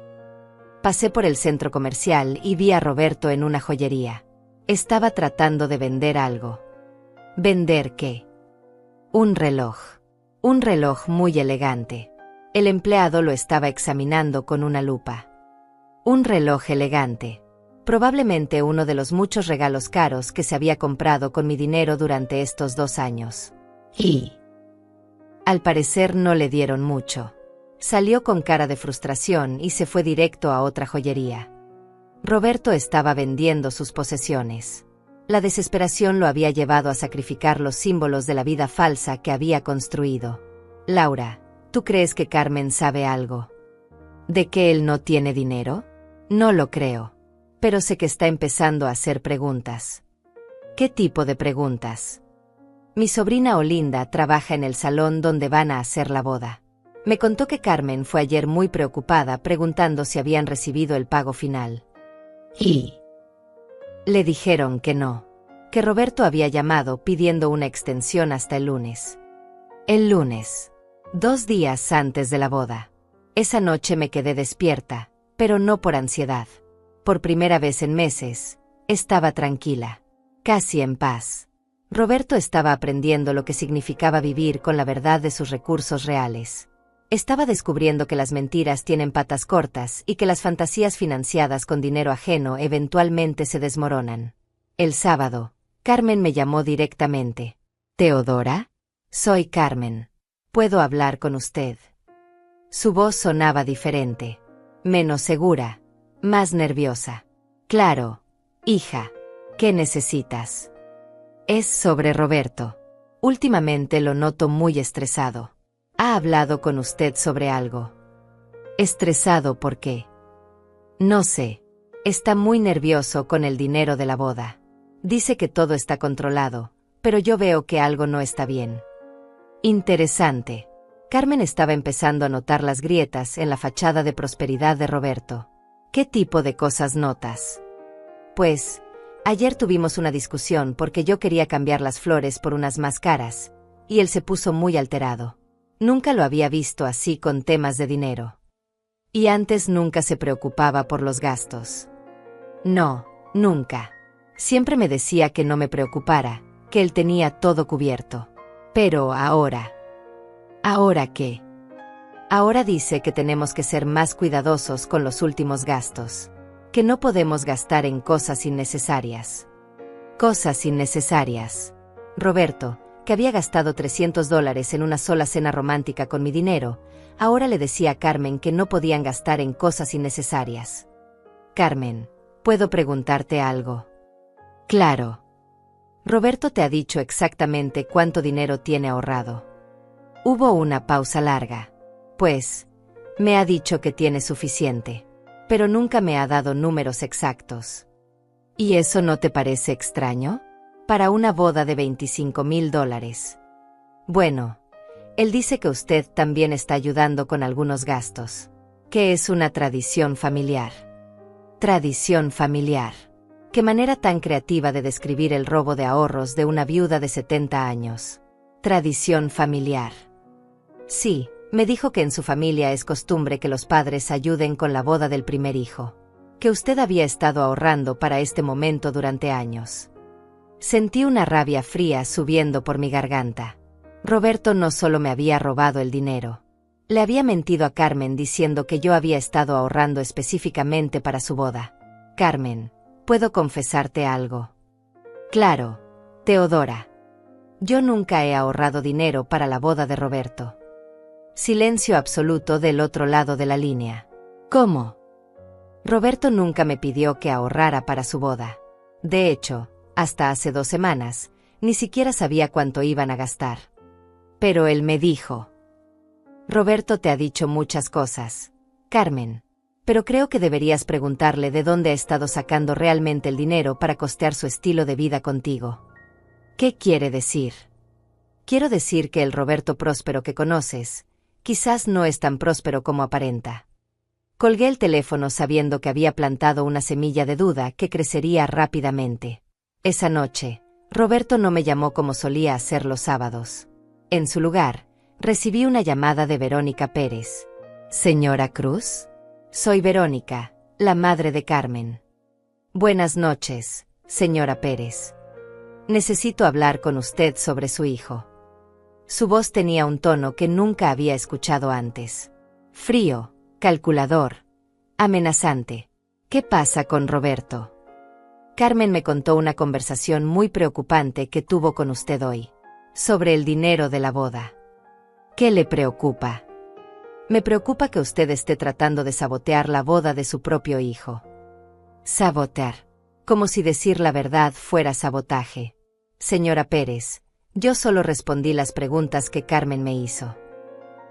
Pasé por el centro comercial y vi a Roberto en una joyería. Estaba tratando de vender algo. ¿Vender qué? Un reloj. Un reloj muy elegante. El empleado lo estaba examinando con una lupa. Un reloj elegante. Probablemente uno de los muchos regalos caros que se había comprado con mi dinero durante estos 2 años. Y al parecer no le dieron mucho. Salió con cara de frustración y se fue directo a otra joyería. Roberto estaba vendiendo sus posesiones. La desesperación lo había llevado a sacrificar los símbolos de la vida falsa que había construido. Laura, ¿Tú crees que Carmen sabe algo? ¿De que él no tiene dinero? No lo creo. Pero sé que está empezando a hacer preguntas. ¿Qué tipo de preguntas? Mi sobrina Olinda trabaja en el salón donde van a hacer la boda. Me contó que Carmen fue ayer muy preocupada preguntando si habían recibido el pago final. Y le dijeron que no, que Roberto había llamado pidiendo una extensión hasta el lunes. El lunes, 2 días antes de la boda. Esa noche me quedé despierta, pero no por ansiedad. Por primera vez en meses, estaba tranquila, casi en paz. Roberto estaba aprendiendo lo que significaba vivir con la verdad de sus recursos reales. Estaba descubriendo que las mentiras tienen patas cortas y que las fantasías financiadas con dinero ajeno eventualmente se desmoronan. El sábado, Carmen me llamó directamente. «¿Teodora? Soy Carmen. ¿Puedo hablar con usted?» Su voz sonaba diferente, menos segura, más nerviosa. «Claro, hija. ¿Qué necesitas?» Es sobre Roberto. Últimamente lo noto muy estresado. ¿Ha hablado con usted sobre algo? ¿Estresado por qué? No sé. Está muy nervioso con el dinero de la boda. Dice que todo está controlado, pero yo veo que algo no está bien. Interesante. Carmen estaba empezando a notar las grietas en la fachada de prosperidad de Roberto. ¿Qué tipo de cosas notas? Pues, ayer tuvimos una discusión porque yo quería cambiar las flores por unas más caras, y él se puso muy alterado. Nunca lo había visto así con temas de dinero. Y antes nunca se preocupaba por los gastos. No, nunca. Siempre me decía que no me preocupara, que él tenía todo cubierto. Pero ahora... ¿Ahora qué? Ahora dice que tenemos que ser más cuidadosos con los últimos gastos. Que no podemos gastar en cosas innecesarias. Cosas innecesarias. Roberto, que había gastado $300 en una sola cena romántica con mi dinero, ahora le decía a Carmen que no podían gastar en cosas innecesarias. Carmen, ¿puedo preguntarte algo? Claro. Roberto te ha dicho exactamente cuánto dinero tiene ahorrado. Hubo una pausa larga. Pues, me ha dicho que tiene suficiente, pero nunca me ha dado números exactos. ¿Y eso no te parece extraño? Para una boda de $25,000. Bueno, él dice que usted también está ayudando con algunos gastos, que es una tradición familiar. Tradición familiar. Qué manera tan creativa de describir el robo de ahorros de una viuda de 70 años. Tradición familiar. Sí, me dijo que en su familia es costumbre que los padres ayuden con la boda del primer hijo. Que usted había estado ahorrando para este momento durante años. Sentí una rabia fría subiendo por mi garganta. Roberto no solo me había robado el dinero. Le había mentido a Carmen diciendo que yo había estado ahorrando específicamente para su boda. Carmen, ¿puedo confesarte algo? Claro, Teodora. Yo nunca he ahorrado dinero para la boda de Roberto. Silencio absoluto del otro lado de la línea. ¿Cómo? Roberto nunca me pidió que ahorrara para su boda. De hecho, hasta hace 2 semanas, ni siquiera sabía cuánto iban a gastar. Pero él me dijo: Roberto te ha dicho muchas cosas, Carmen, pero creo que deberías preguntarle de dónde ha estado sacando realmente el dinero para costear su estilo de vida contigo. ¿Qué quiere decir? Quiero decir que el Roberto próspero que conoces, quizás no es tan próspero como aparenta. Colgué el teléfono sabiendo que había plantado una semilla de duda que crecería rápidamente. Esa noche, Roberto no me llamó como solía hacer los sábados. En su lugar, recibí una llamada de Verónica Pérez. ¿Señora Cruz? Soy Verónica, la madre de Carmen. Buenas noches, señora Pérez. Necesito hablar con usted sobre su hijo. Su voz tenía un tono que nunca había escuchado antes. Frío, calculador, amenazante. ¿Qué pasa con Roberto? Carmen me contó una conversación muy preocupante que tuvo con usted hoy. Sobre el dinero de la boda. ¿Qué le preocupa? Me preocupa que usted esté tratando de sabotear la boda de su propio hijo. Sabotear. Como si decir la verdad fuera sabotaje. Señora Pérez, yo solo respondí las preguntas que Carmen me hizo.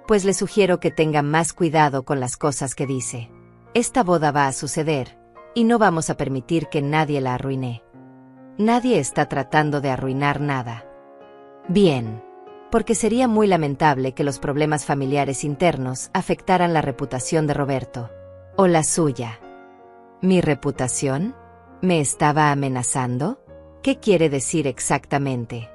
Pues le sugiero que tenga más cuidado con las cosas que dice. Esta boda va a suceder, y no vamos a permitir que nadie la arruine. Nadie está tratando de arruinar nada. Bien. Porque sería muy lamentable que los problemas familiares internos afectaran la reputación de Roberto. O la suya. ¿Mi reputación? ¿Me estaba amenazando? ¿Qué quiere decir exactamente?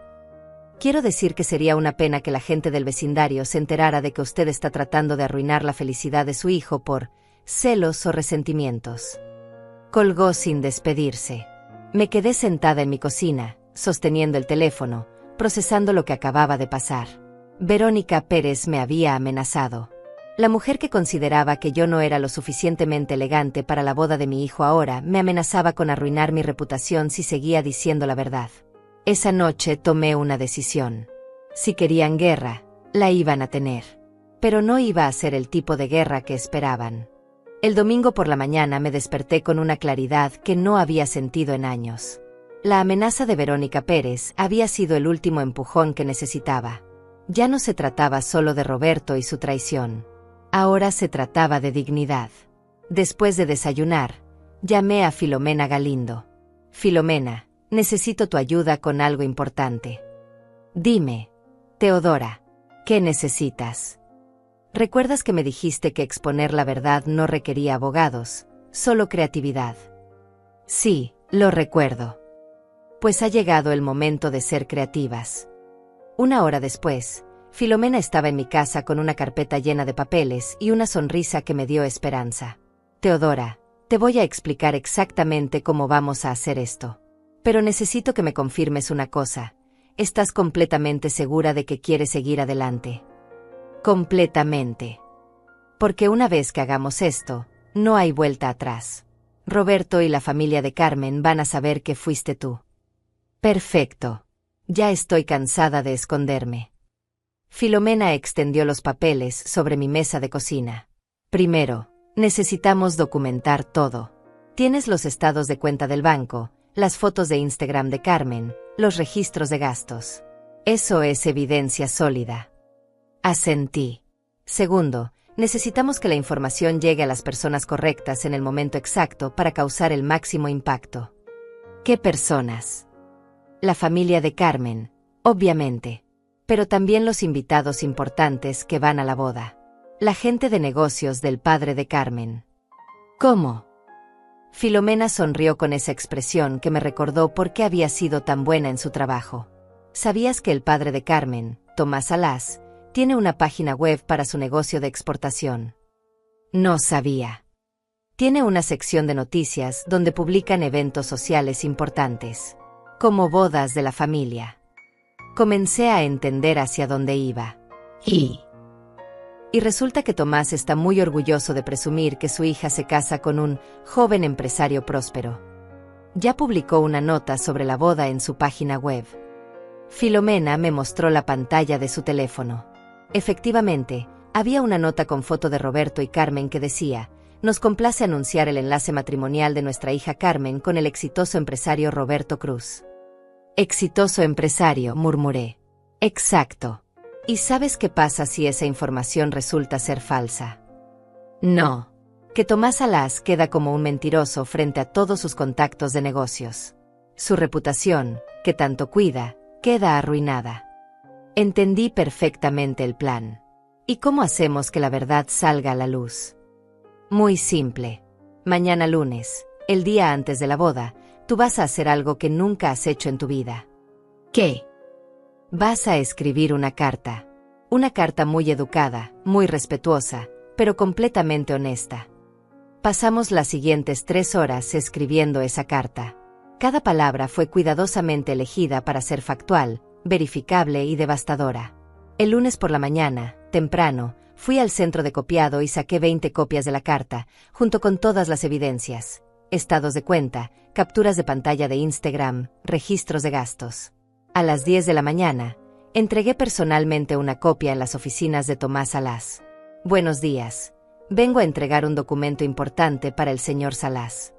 Quiero decir que sería una pena que la gente del vecindario se enterara de que usted está tratando de arruinar la felicidad de su hijo por celos o resentimientos. Colgó sin despedirse. Me quedé sentada en mi cocina, sosteniendo el teléfono, procesando lo que acababa de pasar. Verónica Pérez me había amenazado. La mujer que consideraba que yo no era lo suficientemente elegante para la boda de mi hijo ahora me amenazaba con arruinar mi reputación si seguía diciendo la verdad. Esa noche tomé una decisión. Si querían guerra, la iban a tener. Pero no iba a ser el tipo de guerra que esperaban. El domingo por la mañana me desperté con una claridad que no había sentido en años. La amenaza de Verónica Pérez había sido el último empujón que necesitaba. Ya no se trataba solo de Roberto y su traición. Ahora se trataba de dignidad. Después de desayunar, llamé a Filomena Galindo. Filomena, necesito tu ayuda con algo importante. Dime, Teodora, ¿qué necesitas? ¿Recuerdas que me dijiste que exponer la verdad no requería abogados, solo creatividad? Sí, lo recuerdo. Pues ha llegado el momento de ser creativas. Una hora después, Filomena estaba en mi casa con una carpeta llena de papeles y una sonrisa que me dio esperanza. Teodora, te voy a explicar exactamente cómo vamos a hacer esto. Pero necesito que me confirmes una cosa. ¿Estás completamente segura de que quieres seguir adelante? Completamente. Porque una vez que hagamos esto, no hay vuelta atrás. Roberto y la familia de Carmen van a saber que fuiste tú. Perfecto. Ya estoy cansada de esconderme. Filomena extendió los papeles sobre mi mesa de cocina. Primero, necesitamos documentar todo. Tienes los estados de cuenta del banco, las fotos de Instagram de Carmen, los registros de gastos. Eso es evidencia sólida. Asentí. Segundo, necesitamos que la información llegue a las personas correctas en el momento exacto para causar el máximo impacto. ¿Qué personas? La familia de Carmen, obviamente. Pero también los invitados importantes que van a la boda. La gente de negocios del padre de Carmen. ¿Cómo? Filomena sonrió con esa expresión que me recordó por qué había sido tan buena en su trabajo. ¿Sabías que el padre de Carmen, Tomás Salas, tiene una página web para su negocio de exportación? No sabía. Tiene una sección de noticias donde publican eventos sociales importantes, como bodas de la familia. Comencé a entender hacia dónde iba. Y resulta que Tomás está muy orgulloso de presumir que su hija se casa con un joven empresario próspero. Ya publicó una nota sobre la boda en su página web. Filomena me mostró la pantalla de su teléfono. Efectivamente, había una nota con foto de Roberto y Carmen que decía: nos complace anunciar el enlace matrimonial de nuestra hija Carmen con el exitoso empresario Roberto Cruz. Exitoso empresario, murmuré. Exacto. ¿Y sabes qué pasa si esa información resulta ser falsa? No. Que Tomás Salas queda como un mentiroso frente a todos sus contactos de negocios. Su reputación, que tanto cuida, queda arruinada. Entendí perfectamente el plan. ¿Y cómo hacemos que la verdad salga a la luz? Muy simple. Mañana lunes, el día antes de la boda, tú vas a hacer algo que nunca has hecho en tu vida. ¿Qué? Vas a escribir una carta. Una carta muy educada, muy respetuosa, pero completamente honesta. Pasamos las siguientes 3 horas escribiendo esa carta. Cada palabra fue cuidadosamente elegida para ser factual, verificable y devastadora. El lunes por la mañana, temprano, fui al centro de copiado y saqué 20 copias de la carta, junto con todas las evidencias. Estados de cuenta, capturas de pantalla de Instagram, registros de gastos. A las 10 de la mañana, entregué personalmente una copia en las oficinas de Tomás Salas. Buenos días. Vengo a entregar un documento importante para el señor Salas.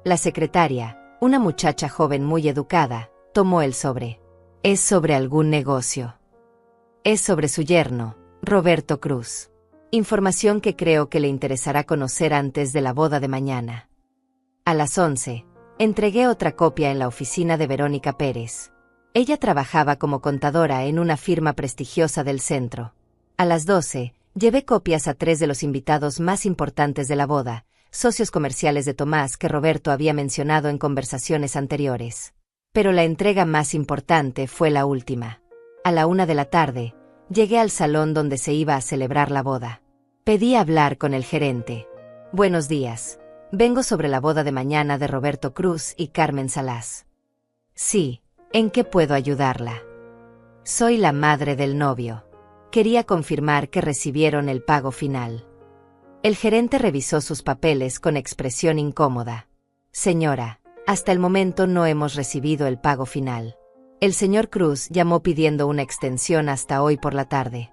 La secretaria, una muchacha joven muy educada, tomó el sobre. ¿Es sobre algún negocio? Es sobre su yerno, Roberto Cruz. Información que creo que le interesará conocer antes de la boda de mañana. A las 11, entregué otra copia en la oficina de Verónica Pérez. Ella trabajaba como contadora en una firma prestigiosa del centro. A las 12, llevé copias a 3 de los invitados más importantes de la boda, socios comerciales de Tomás que Roberto había mencionado en conversaciones anteriores. Pero la entrega más importante fue la última. A la 1 de la tarde, llegué al salón donde se iba a celebrar la boda. Pedí hablar con el gerente. Buenos días. Vengo sobre la boda de mañana de Roberto Cruz y Carmen Salas. Sí, ¿en qué puedo ayudarla? Soy la madre del novio. Quería confirmar que recibieron el pago final. El gerente revisó sus papeles con expresión incómoda. Señora, hasta el momento no hemos recibido el pago final. El señor Cruz llamó pidiendo una extensión hasta hoy por la tarde.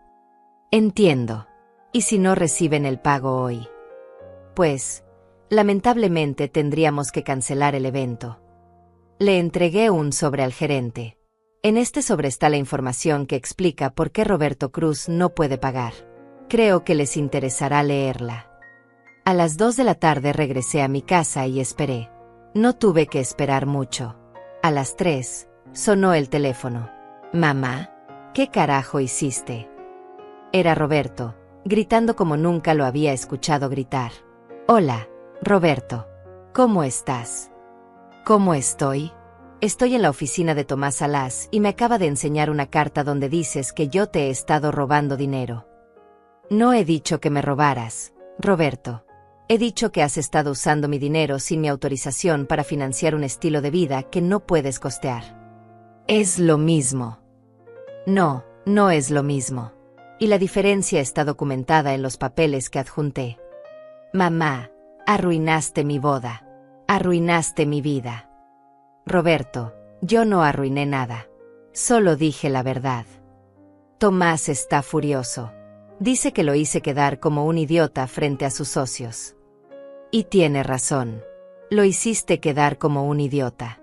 Entiendo. ¿Y si no reciben el pago hoy? Pues, lamentablemente tendríamos que cancelar el evento. Le entregué un sobre al gerente. En este sobre está la información que explica por qué Roberto Cruz no puede pagar. Creo que les interesará leerla. A las 2 de la tarde regresé a mi casa y esperé. No tuve que esperar mucho. A las 3, sonó el teléfono. Mamá, ¿qué carajo hiciste? Era Roberto, gritando como nunca lo había escuchado gritar. Hola, Roberto. ¿Cómo estás? ¿Cómo estoy? Estoy en la oficina de Tomás Salas y me acaba de enseñar una carta donde dices que yo te he estado robando dinero. No he dicho que me robaras, Roberto. He dicho que has estado usando mi dinero sin mi autorización para financiar un estilo de vida que no puedes costear. Es lo mismo. No, no es lo mismo. Y la diferencia está documentada en los papeles que adjunté. Mamá, arruinaste mi boda. Arruinaste mi vida. Roberto, yo no arruiné nada. Solo dije la verdad. Tomás está furioso. Dice que lo hice quedar como un idiota frente a sus socios. Y tiene razón. Lo hiciste quedar como un idiota.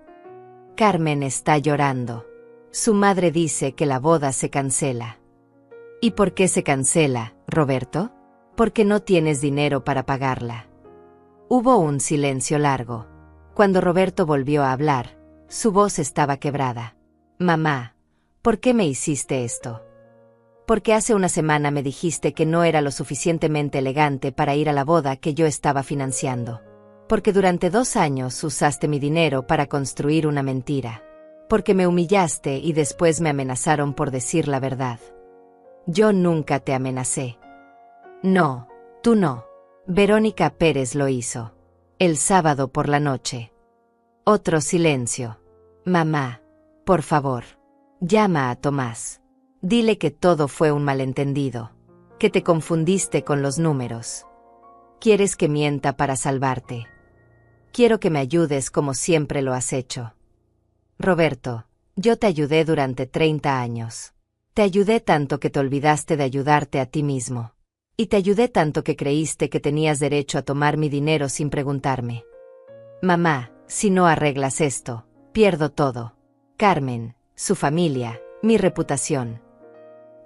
Carmen está llorando. Su madre dice que la boda se cancela. ¿Y por qué se cancela, Roberto? Porque no tienes dinero para pagarla. Hubo un silencio largo. Cuando Roberto volvió a hablar, su voz estaba quebrada. Mamá, ¿por qué me hiciste esto? Porque hace una semana me dijiste que no era lo suficientemente elegante para ir a la boda que yo estaba financiando. Porque durante 2 años usaste mi dinero para construir una mentira. Porque me humillaste y después me amenazaron por decir la verdad. Yo nunca te amenacé. No, tú no. Verónica Pérez lo hizo. El sábado por la noche. Otro silencio. Mamá, por favor, llama a Tomás. Dile que todo fue un malentendido. Que te confundiste con los números. Quieres que mienta para salvarte. Quiero que me ayudes como siempre lo has hecho. Roberto, yo te ayudé durante 30 años. Te ayudé tanto que te olvidaste de ayudarte a ti mismo. Y te ayudé tanto que creíste que tenías derecho a tomar mi dinero sin preguntarme. Mamá, si no arreglas esto, pierdo todo. Carmen, su familia, mi reputación.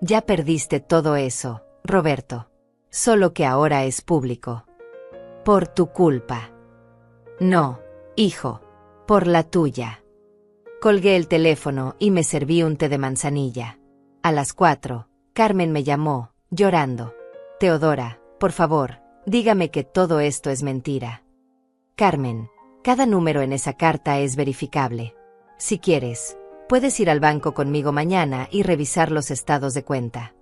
Ya perdiste todo eso, Roberto. Solo que ahora es público. Por tu culpa. No, hijo, por la tuya. Colgué el teléfono y me serví un té de manzanilla. A las 4, Carmen me llamó, llorando. Teodora, por favor, dígame que todo esto es mentira. Carmen, cada número en esa carta es verificable. Si quieres, puedes ir al banco conmigo mañana y revisar los estados de cuenta.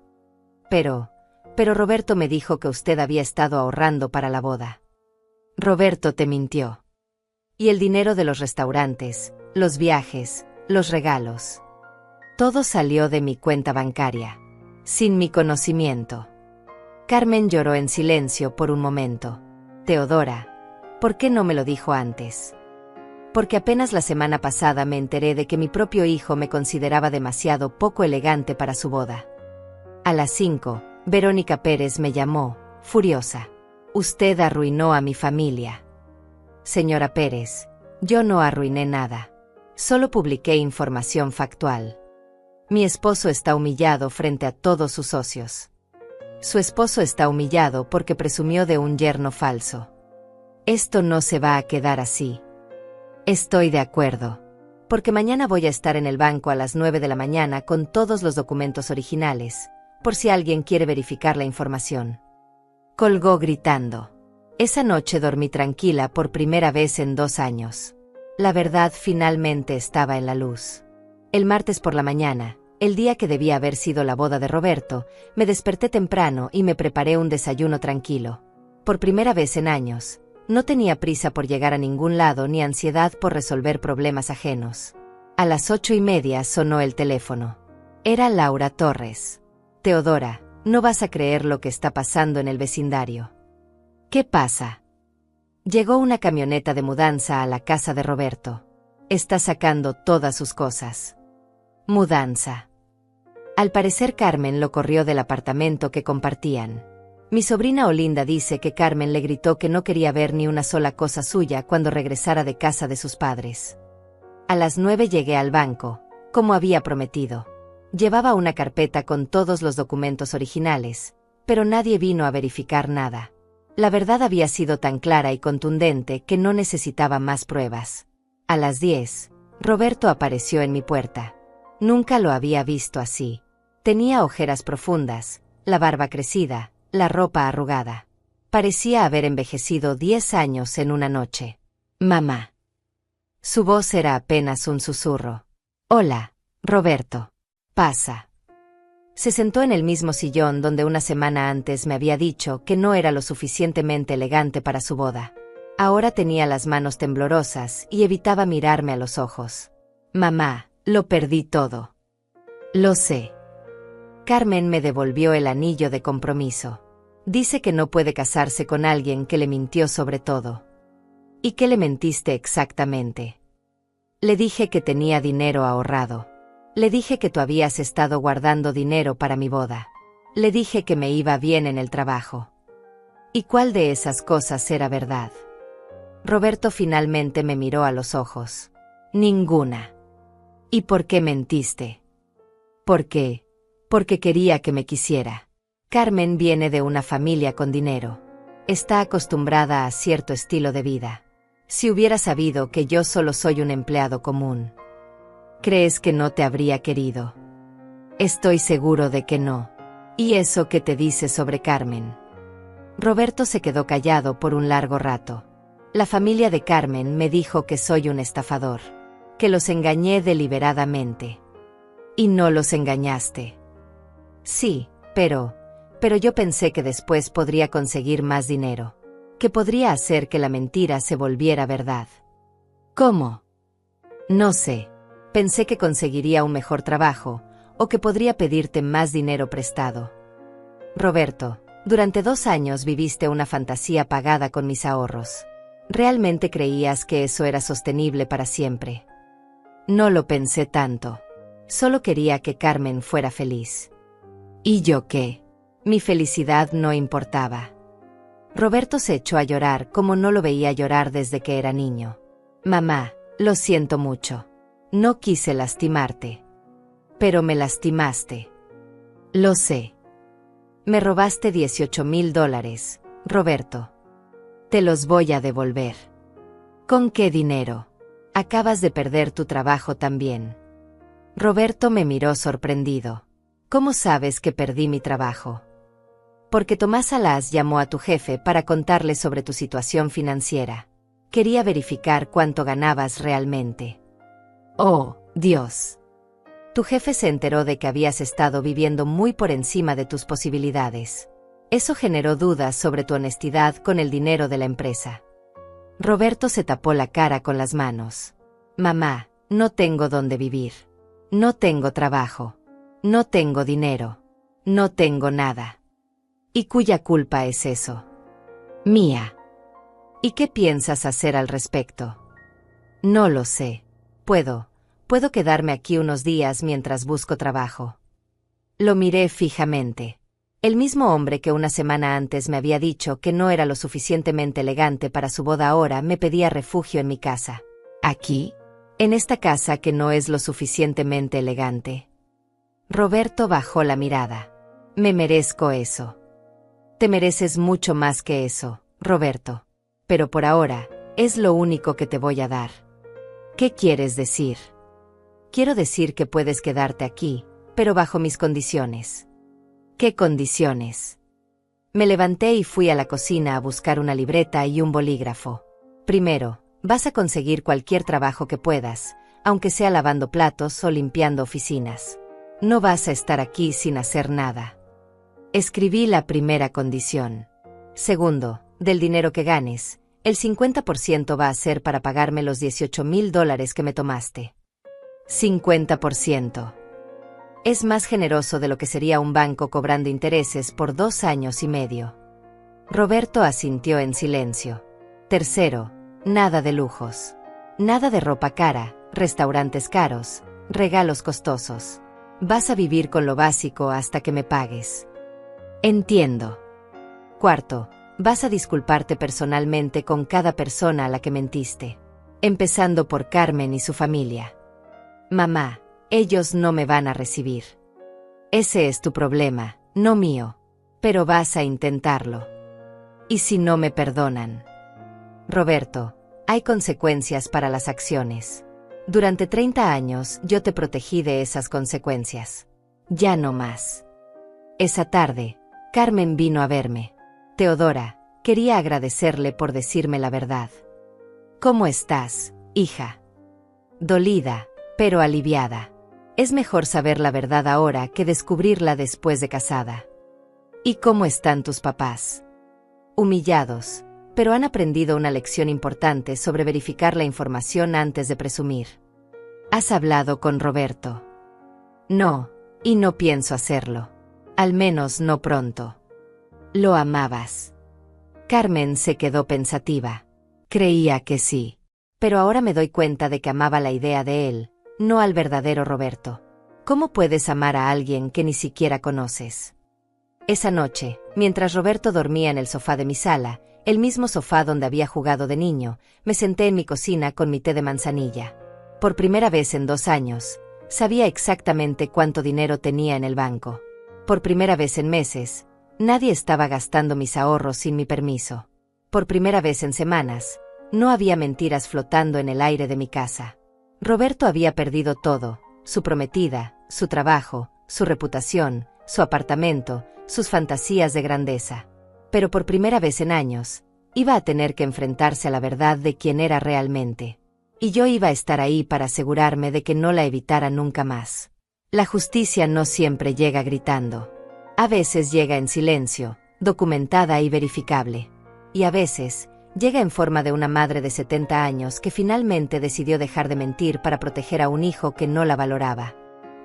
Pero Roberto me dijo que usted había estado ahorrando para la boda. Roberto te mintió. Y el dinero de los restaurantes, los viajes, los regalos. Todo salió de mi cuenta bancaria, sin mi conocimiento. Carmen lloró en silencio por un momento. Teodora, ¿por qué no me lo dijo antes? Porque apenas la semana pasada me enteré de que mi propio hijo me consideraba demasiado poco elegante para su boda. A las 5, Verónica Pérez me llamó, furiosa. Usted arruinó a mi familia. Señora Pérez, yo no arruiné nada. Solo publiqué información factual. Mi esposo está humillado frente a todos sus socios. Su esposo está humillado porque presumió de un yerno falso. Esto no se va a quedar así. Estoy de acuerdo. Porque mañana voy a estar en el banco a las 9 de la mañana con todos los documentos originales, por si alguien quiere verificar la información. Colgó gritando. Esa noche dormí tranquila por primera vez en 2 años. La verdad finalmente estaba en la luz. El martes por la mañana, el día que debía haber sido la boda de Roberto, me desperté temprano y me preparé un desayuno tranquilo. Por primera vez en años, no tenía prisa por llegar a ningún lado ni ansiedad por resolver problemas ajenos. A las 8:30 sonó el teléfono. Era Laura Torres. Teodora, no vas a creer lo que está pasando en el vecindario. ¿Qué pasa? Llegó una camioneta de mudanza a la casa de Roberto. Está sacando todas sus cosas. Mudanza. Al parecer Carmen lo corrió del apartamento que compartían. Mi sobrina Olinda dice que Carmen le gritó que no quería ver ni una sola cosa suya cuando regresara de casa de sus padres. A las 9 llegué al banco, como había prometido. Llevaba una carpeta con todos los documentos originales, pero nadie vino a verificar nada. La verdad había sido tan clara y contundente que no necesitaba más pruebas. A las 10, Roberto apareció en mi puerta. Nunca lo había visto así. Tenía ojeras profundas, la barba crecida, la ropa arrugada. Parecía haber envejecido 10 años en una noche. Mamá. Su voz era apenas un susurro. Hola, Roberto. Pasa. Se sentó en el mismo sillón donde una semana antes me había dicho que no era lo suficientemente elegante para su boda. Ahora tenía las manos temblorosas y evitaba mirarme a los ojos. Mamá, lo perdí todo. Lo sé. Carmen me devolvió el anillo de compromiso. Dice que no puede casarse con alguien que le mintió sobre todo. ¿Y qué le mentiste exactamente? Le dije que tenía dinero ahorrado. Le dije que tú habías estado guardando dinero para mi boda. Le dije que me iba bien en el trabajo. ¿Y cuál de esas cosas era verdad? Roberto finalmente me miró a los ojos. Ninguna. ¿Y por qué mentiste? ¿Por qué? Porque quería que me quisiera. Carmen viene de una familia con dinero. Está acostumbrada a cierto estilo de vida. Si hubiera sabido que yo solo soy un empleado común, ¿crees que no te habría querido? Estoy seguro de que no. ¿Y eso qué te dice sobre Carmen? Roberto se quedó callado por un largo rato. La familia de Carmen me dijo que soy un estafador, que los engañé deliberadamente. ¿Y no los engañaste? Sí, pero yo pensé que después podría conseguir más dinero, que podría hacer que la mentira se volviera verdad. ¿Cómo? No sé. Pensé que conseguiría un mejor trabajo, o que podría pedirte más dinero prestado. Roberto, durante 2 años viviste una fantasía pagada con mis ahorros. ¿Realmente creías que eso era sostenible para siempre? No lo pensé tanto. Solo quería que Carmen fuera feliz. ¿Y yo qué? Mi felicidad no importaba. Roberto se echó a llorar como no lo veía llorar desde que era niño. Mamá, lo siento mucho. No quise lastimarte. Pero me lastimaste. Lo sé. Me robaste $18,000, Roberto. Te los voy a devolver. ¿Con qué dinero? Acabas de perder tu trabajo también. Roberto me miró sorprendido. ¿Cómo sabes que perdí mi trabajo? Porque Tomás Salas llamó a tu jefe para contarle sobre tu situación financiera. Quería verificar cuánto ganabas realmente. Oh, Dios. Tu jefe se enteró de que habías estado viviendo muy por encima de tus posibilidades. Eso generó dudas sobre tu honestidad con el dinero de la empresa. Roberto se tapó la cara con las manos. Mamá, no tengo dónde vivir. No tengo trabajo. No tengo dinero. No tengo nada. ¿Y cuya culpa es eso? Mía. ¿Y qué piensas hacer al respecto? No lo sé. Puedo quedarme aquí unos días mientras busco trabajo. Lo miré fijamente. El mismo hombre que una semana antes me había dicho que no era lo suficientemente elegante para su boda ahora me pedía refugio en mi casa. ¿Aquí? ¿En esta casa que no es lo suficientemente elegante? Roberto bajó la mirada. Me merezco eso. Te mereces mucho más que eso, Roberto. Pero por ahora, es lo único que te voy a dar. ¿Qué quieres decir? Quiero decir que puedes quedarte aquí, pero bajo mis condiciones. ¿Qué condiciones? Me levanté y fui a la cocina a buscar una libreta y un bolígrafo. Primero, vas a conseguir cualquier trabajo que puedas, aunque sea lavando platos o limpiando oficinas. No vas a estar aquí sin hacer nada. Escribí la primera condición. Segundo, del dinero que ganes, el 50% va a ser para pagarme los $18,000 que me tomaste. 50%. Es más generoso de lo que sería un banco cobrando intereses por 2 años y medio. Roberto asintió en silencio. Tercero, nada de lujos. Nada de ropa cara, restaurantes caros, regalos costosos. Vas a vivir con lo básico hasta que me pagues. Entiendo. Cuarto, vas a disculparte personalmente con cada persona a la que mentiste. Empezando por Carmen y su familia. Mamá, ellos no me van a recibir. Ese es tu problema, no mío. Pero vas a intentarlo. ¿Y si no me perdonan? Roberto, hay consecuencias para las acciones. Durante 30 años yo te protegí de esas consecuencias. Ya no más. Esa tarde, Carmen vino a verme. Teodora, quería agradecerle por decirme la verdad. ¿Cómo estás, hija? Dolida, pero aliviada. Es mejor saber la verdad ahora que descubrirla después de casada. ¿Y cómo están tus papás? Humillados, pero han aprendido una lección importante sobre verificar la información antes de presumir. ¿Has hablado con Roberto? No, y no pienso hacerlo. Al menos no pronto. ¿Lo amabas? Carmen se quedó pensativa. Creía que sí. Pero ahora me doy cuenta de que amaba la idea de él, no al verdadero Roberto. ¿Cómo puedes amar a alguien que ni siquiera conoces? Esa noche, mientras Roberto dormía en el sofá de mi sala, el mismo sofá donde había jugado de niño, me senté en mi cocina con mi té de manzanilla. Por primera vez en 2 años, sabía exactamente cuánto dinero tenía en el banco. Por primera vez en meses, nadie estaba gastando mis ahorros sin mi permiso. Por primera vez en semanas, no había mentiras flotando en el aire de mi casa. Roberto había perdido todo, su prometida, su trabajo, su reputación, su apartamento, sus fantasías de grandeza. Pero por primera vez en años, iba a tener que enfrentarse a la verdad de quién era realmente. Y yo iba a estar ahí para asegurarme de que no la evitara nunca más. La justicia no siempre llega gritando. A veces llega en silencio, documentada y verificable. Y a veces, llega en forma de una madre de 70 años que finalmente decidió dejar de mentir para proteger a un hijo que no la valoraba.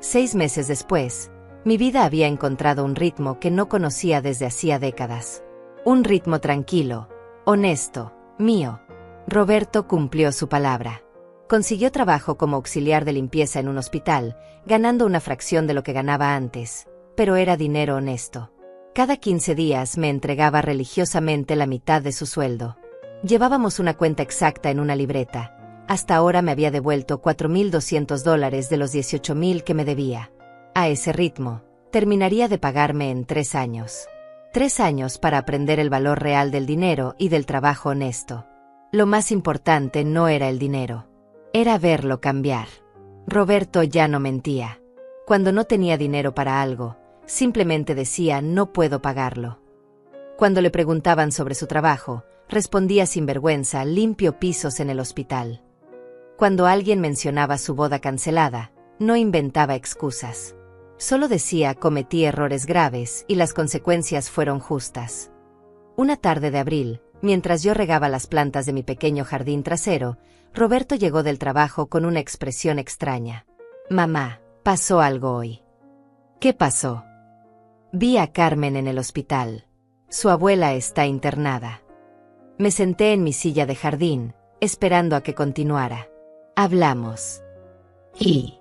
6 meses después, mi vida había encontrado un ritmo que no conocía desde hacía décadas. Un ritmo tranquilo, honesto, mío. Roberto cumplió su palabra. Consiguió trabajo como auxiliar de limpieza en un hospital, ganando una fracción de lo que ganaba antes, pero era dinero honesto. Cada 15 días me entregaba religiosamente la mitad de su sueldo. Llevábamos una cuenta exacta en una libreta. Hasta ahora me había devuelto $4,200 de los $18,000 que me debía. A ese ritmo, terminaría de pagarme en 3 años. 3 años para aprender el valor real del dinero y del trabajo honesto. Lo más importante no era el dinero. Era verlo cambiar. Roberto ya no mentía. Cuando no tenía dinero para algo, simplemente decía no puedo pagarlo. Cuando le preguntaban sobre su trabajo, respondía sin vergüenza limpio pisos en el hospital. Cuando alguien mencionaba su boda cancelada, no inventaba excusas. Solo decía cometí errores graves y las consecuencias fueron justas. Una tarde de abril, mientras yo regaba las plantas de mi pequeño jardín trasero, Roberto llegó del trabajo con una expresión extraña. Mamá, pasó algo hoy. ¿Qué pasó? Vi a Carmen en el hospital. Su abuela está internada. Me senté en mi silla de jardín, esperando a que continuara. Hablamos. Y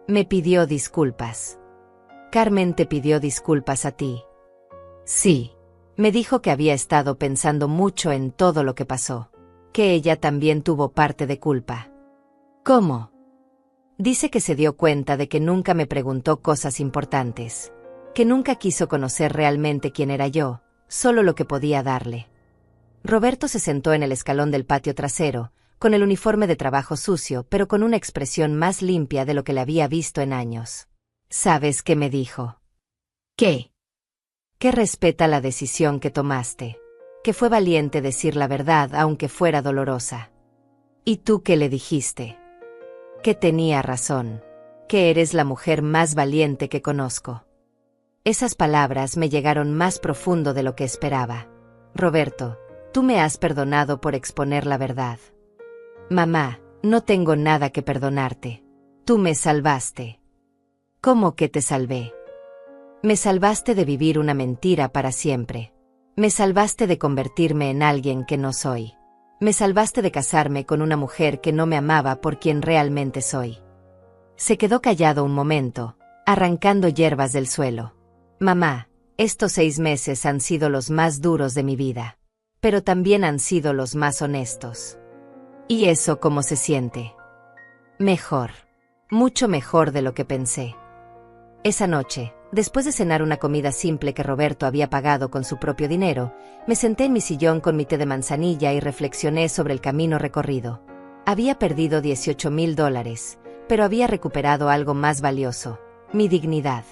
me pidió disculpas. Carmen te pidió disculpas a ti. Sí. Me dijo que había estado pensando mucho en todo lo que pasó. Que ella también tuvo parte de culpa. ¿Cómo? Dice que se dio cuenta de que nunca me preguntó cosas importantes. que nunca quiso conocer realmente quién era yo, solo lo que podía darle. Roberto se sentó en el escalón del patio trasero, con el uniforme de trabajo sucio, pero con una expresión más limpia de lo que le había visto en años. ¿Sabes qué me dijo? ¿Qué? Que respeta la decisión que tomaste. Que fue valiente decir la verdad aunque fuera dolorosa. ¿Y tú qué le dijiste? Que tenía razón. Que eres la mujer más valiente que conozco. Esas palabras me llegaron más profundo de lo que esperaba. Roberto, tú me has perdonado por exponer la verdad. Mamá, no tengo nada que perdonarte. Tú me salvaste. ¿Cómo que te salvé? Me salvaste de vivir una mentira para siempre. Me salvaste de convertirme en alguien que no soy. Me salvaste de casarme con una mujer que no me amaba por quien realmente soy. Se quedó callado un momento, arrancando hierbas del suelo. Mamá, estos 6 meses han sido los más duros de mi vida. Pero también han sido los más honestos. ¿Y eso cómo se siente? Mejor. Mucho mejor de lo que pensé. Esa noche, después de cenar una comida simple que Roberto había pagado con su propio dinero, me senté en mi sillón con mi té de manzanilla y reflexioné sobre el camino recorrido. Había perdido $18,000, pero había recuperado algo más valioso, mi dignidad.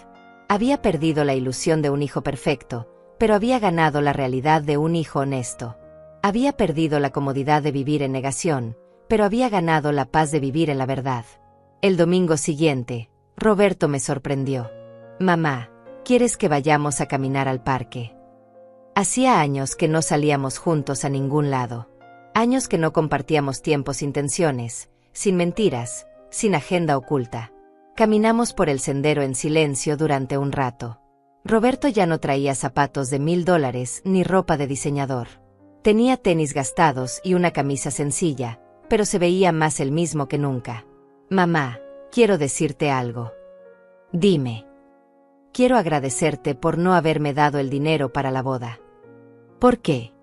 Había perdido la ilusión de un hijo perfecto, pero había ganado la realidad de un hijo honesto. Había perdido la comodidad de vivir en negación, pero había ganado la paz de vivir en la verdad. El domingo siguiente, Roberto me sorprendió. Mamá, ¿quieres que vayamos a caminar al parque? Hacía años que no salíamos juntos a ningún lado. Años que no compartíamos tiempo sin tensiones, sin mentiras, sin agenda oculta. Caminamos por el sendero en silencio durante un rato. Roberto ya no traía zapatos de $1,000 ni ropa de diseñador. Tenía tenis gastados y una camisa sencilla, pero se veía más el mismo que nunca. Mamá, quiero decirte algo. Dime. Quiero agradecerte por no haberme dado el dinero para la boda. ¿Por qué?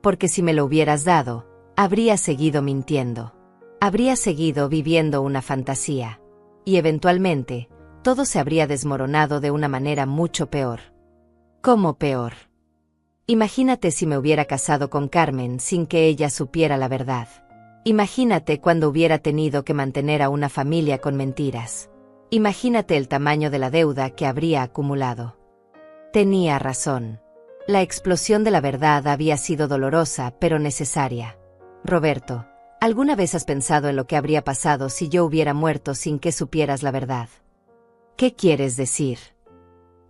Porque si me lo hubieras dado, habría seguido mintiendo. Habría seguido viviendo una fantasía. Y eventualmente, todo se habría desmoronado de una manera mucho peor. ¿Cómo peor? Imagínate si me hubiera casado con Carmen sin que ella supiera la verdad. Imagínate cuando hubiera tenido que mantener a una familia con mentiras. Imagínate el tamaño de la deuda que habría acumulado. Tenía razón. La explosión de la verdad había sido dolorosa pero necesaria. Roberto, ¿alguna vez has pensado en lo que habría pasado si yo hubiera muerto sin que supieras la verdad? ¿Qué quieres decir?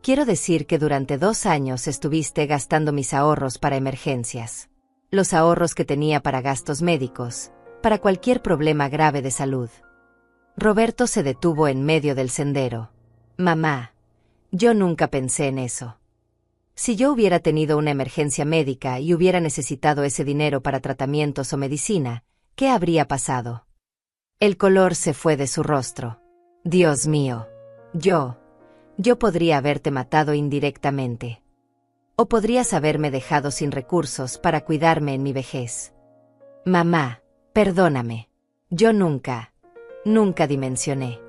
Quiero decir que durante 2 años estuviste gastando mis ahorros para emergencias. Los ahorros que tenía para gastos médicos, para cualquier problema grave de salud. Roberto se detuvo en medio del sendero. Mamá, yo nunca pensé en eso. Si yo hubiera tenido una emergencia médica y hubiera necesitado ese dinero para tratamientos o medicina, ¿qué habría pasado? El color se fue de su rostro. Dios mío. Yo podría haberte matado indirectamente. O podrías haberme dejado sin recursos para cuidarme en mi vejez. Mamá, perdóname. Yo nunca dimensioné.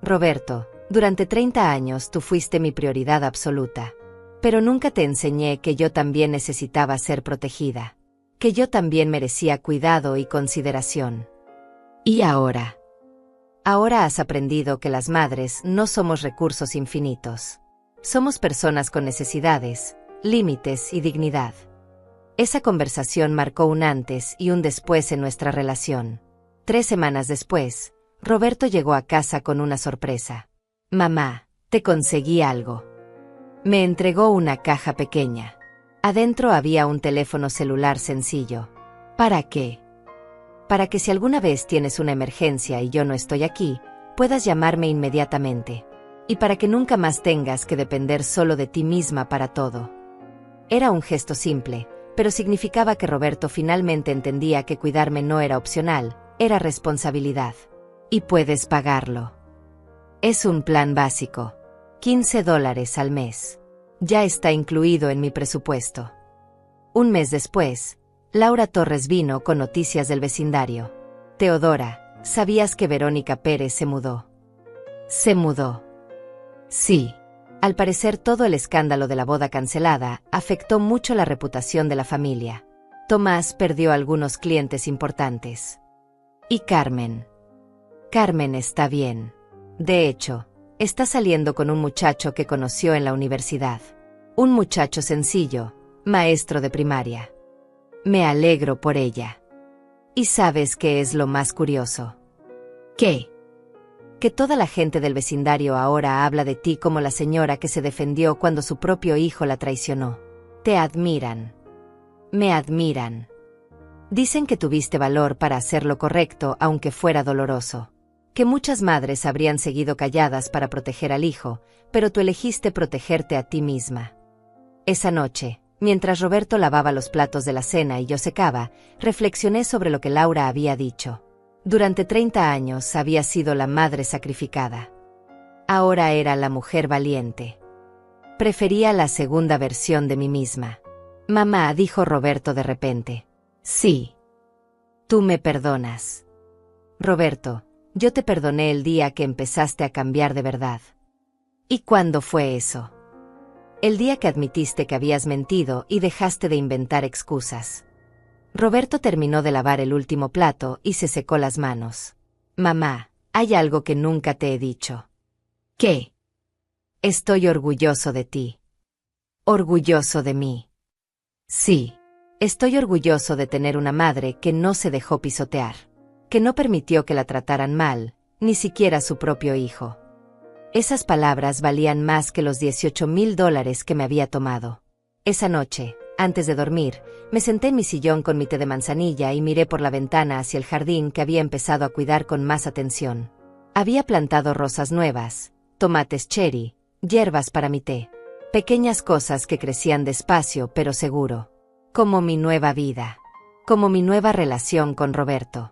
Roberto, durante 30 años tú fuiste mi prioridad absoluta. Pero nunca te enseñé que yo también necesitaba ser protegida. Que yo también merecía cuidado y consideración. ¿Y ahora? Ahora has aprendido que las madres no somos recursos infinitos. Somos personas con necesidades, límites y dignidad. Esa conversación marcó un antes y un después en nuestra relación. 3 semanas después, Roberto llegó a casa con una sorpresa. Mamá, te conseguí algo. Me entregó una caja pequeña. Adentro había un teléfono celular sencillo. ¿Para qué? Para que si alguna vez tienes una emergencia y yo no estoy aquí, puedas llamarme inmediatamente. Y para que nunca más tengas que depender solo de ti misma para todo. Era un gesto simple, pero significaba que Roberto finalmente entendía que cuidarme no era opcional, era responsabilidad. Y puedes pagarlo. Es un plan básico. $15 al mes. Ya está incluido en mi presupuesto. Un mes después, Laura Torres vino con noticias del vecindario. Teodora, ¿sabías que Verónica Pérez se mudó? ¿Se mudó? Sí. Al parecer todo el escándalo de la boda cancelada afectó mucho la reputación de la familia. Tomás perdió algunos clientes importantes. ¿Y Carmen? Carmen está bien. De hecho, está saliendo con un muchacho que conoció en la universidad. Un muchacho sencillo, maestro de primaria. Me alegro por ella. ¿Y sabes qué es lo más curioso? ¿Qué? Que toda la gente del vecindario ahora habla de ti como la señora que se defendió cuando su propio hijo la traicionó. Te admiran. Me admiran. Dicen que tuviste valor para hacer lo correcto aunque fuera doloroso. Que muchas madres habrían seguido calladas para proteger al hijo, pero tú elegiste protegerte a ti misma. Esa noche, mientras Roberto lavaba los platos de la cena y yo secaba, reflexioné sobre lo que Laura había dicho. Durante 30 años había sido la madre sacrificada. Ahora era la mujer valiente. Prefería la segunda versión de mí misma. Mamá, dijo Roberto de repente. Sí. Tú me perdonas. Roberto, yo te perdoné el día que empezaste a cambiar de verdad. ¿Y cuándo fue eso? El día que admitiste que habías mentido y dejaste de inventar excusas. Roberto terminó de lavar el último plato y se secó las manos. Mamá, hay algo que nunca te he dicho. ¿Qué? Estoy orgulloso de ti. ¿Orgulloso de mí? Sí. Estoy orgulloso de tener una madre que no se dejó pisotear. Que no permitió que la trataran mal, ni siquiera su propio hijo. Esas palabras valían más que los $18,000 que me había tomado. Esa noche, antes de dormir, me senté en mi sillón con mi té de manzanilla y miré por la ventana hacia el jardín que había empezado a cuidar con más atención. Había plantado rosas nuevas, tomates cherry, hierbas para mi té. Pequeñas cosas que crecían despacio pero seguro. Como mi nueva vida. Como mi nueva relación con Roberto.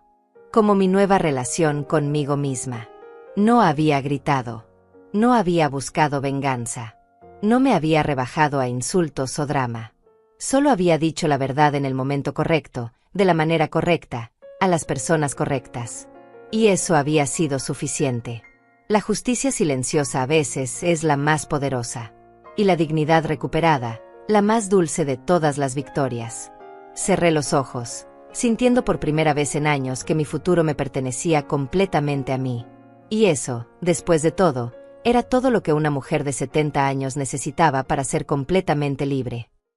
Como mi nueva relación conmigo misma. No había gritado. No había buscado venganza. No me había rebajado a insultos o drama. Solo había dicho la verdad en el momento correcto, de la manera correcta, a las personas correctas. Y eso había sido suficiente. La justicia silenciosa a veces es la más poderosa. Y la dignidad recuperada, la más dulce de todas las victorias. Cerré los ojos, sintiendo por primera vez en años que mi futuro me pertenecía completamente a mí. Y eso, después de todo, era todo lo que una mujer de 70 años necesitaba para ser completamente libre.